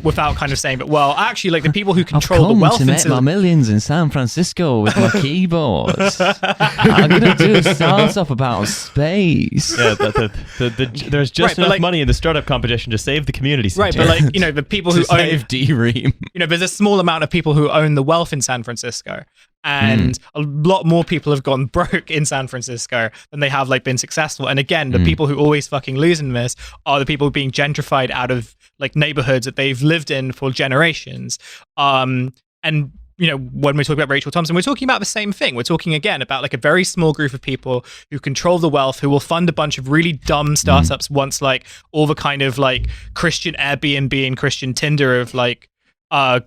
without kind of saying, but well, actually, the people who control the wealth to make my millions in San Francisco with my keyboards. I'm gonna do a startup about space. Yeah, there's just enough money in the startup competition to save the community center. Right, but the people who save D-Ream. There's a small amount of people who own the wealth in San Francisco. And a lot more people have gone broke in San Francisco than they have been successful. And again, the people who always fucking lose in this are the people being gentrified out of neighborhoods that they've lived in for generations. And when we talk about Rachel Thompson, we're talking about the same thing. We're talking again about a very small group of people who control the wealth, who will fund a bunch of really dumb startups once all the kind of Christian Airbnb and Christian Tinder have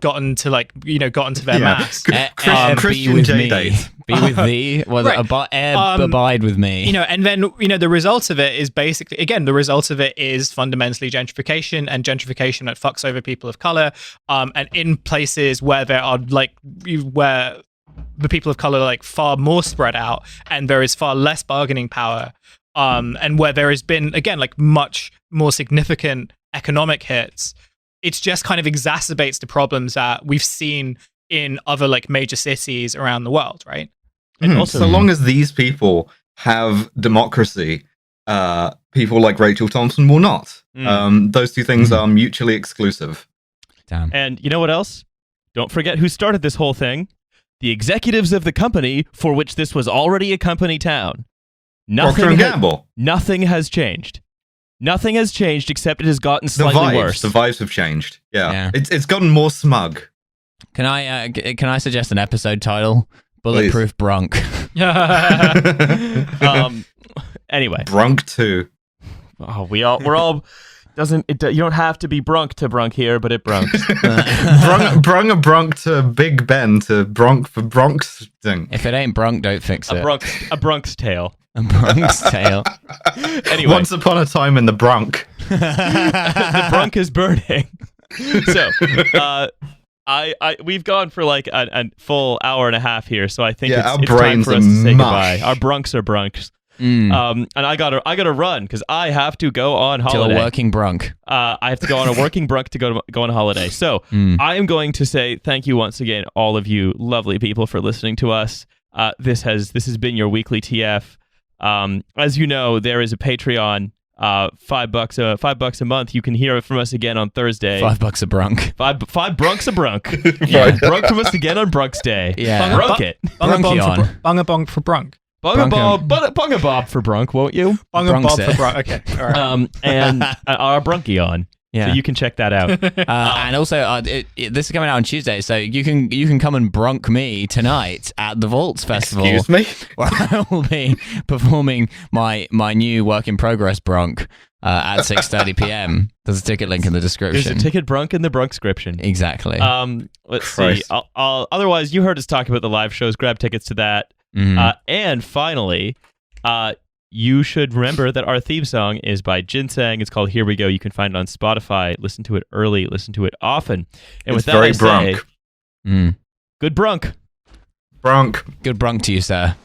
gotten to their max. Christian J-Date. Be with thee. Well, Right. abide with me. And then the result of it is basically, again, the result of it is fundamentally gentrification, and gentrification that fucks over people of color. And in places where there are where the people of color are like far more spread out, and there is far less bargaining power, and where there has been, again, like much more significant economic hits, it's just kind of exacerbates the problems that we've seen in other like major cities around the world, right? And also, so long as these people have democracy, people like Rachel Thompson will not. Those two things are mutually exclusive. Damn. And you know what else? Don't forget who started this whole thing. The executives of the company for which this was already a company town. Procter & Gamble. Nothing has changed. Nothing has changed except it has gotten slightly worse. The vibes have changed. Yeah. It's gotten more smug. Can I suggest an episode title? Bulletproof Brunk. Anyway. Brunk 2. Oh, we're all you don't have to be brunk to brunk here, but it brunks. Brung a brunk to Big Ben to bronk for Bronx thing. If it ain't brunk, don't fix it. A brunk's tale. A brunk's tale. Anyway. Once upon a time in the brunk. The brunk is burning. So, we've gone for like a full hour and a half here, so I think it's time for us to say goodbye. Our brunks are brunks. And I gotta run because I have to go on holiday. To a working brunk. I have to go on a working brunk to go on holiday. So I am going to say thank you once again, all of you lovely people, for listening to us. This has been your weekly TF. As you know, there is a Patreon. $5 a month. You can hear it from us again on Thursday. $5 a brunk. Five brunks a brunk. Yeah, brunk from us again on Brunk's Day. Yeah, brunk it. Bung a bong for brunk. Bung a bob for brunk, won't you? Bung a bob for brunk. Okay, all right. And our brunky on. Yeah. So you can check that out. And also, this is coming out on Tuesday, so you can come and brunk me tonight at the Vaults Festival. Excuse me? Where I will be performing my new work in progress brunk at 6:30 p.m. There's a ticket link in the description. There's a ticket brunk in the brunkscription. Exactly. Let's see. Otherwise, you heard us talk about the live shows. Grab tickets to that. And finally, you should remember that our theme song is by Ginseng. It's called Here We Go. You can find it on Spotify. Listen to it early. Listen to it often. And with that, very I say, brunk. Good brunk. Brunk. Good brunk to you, sir.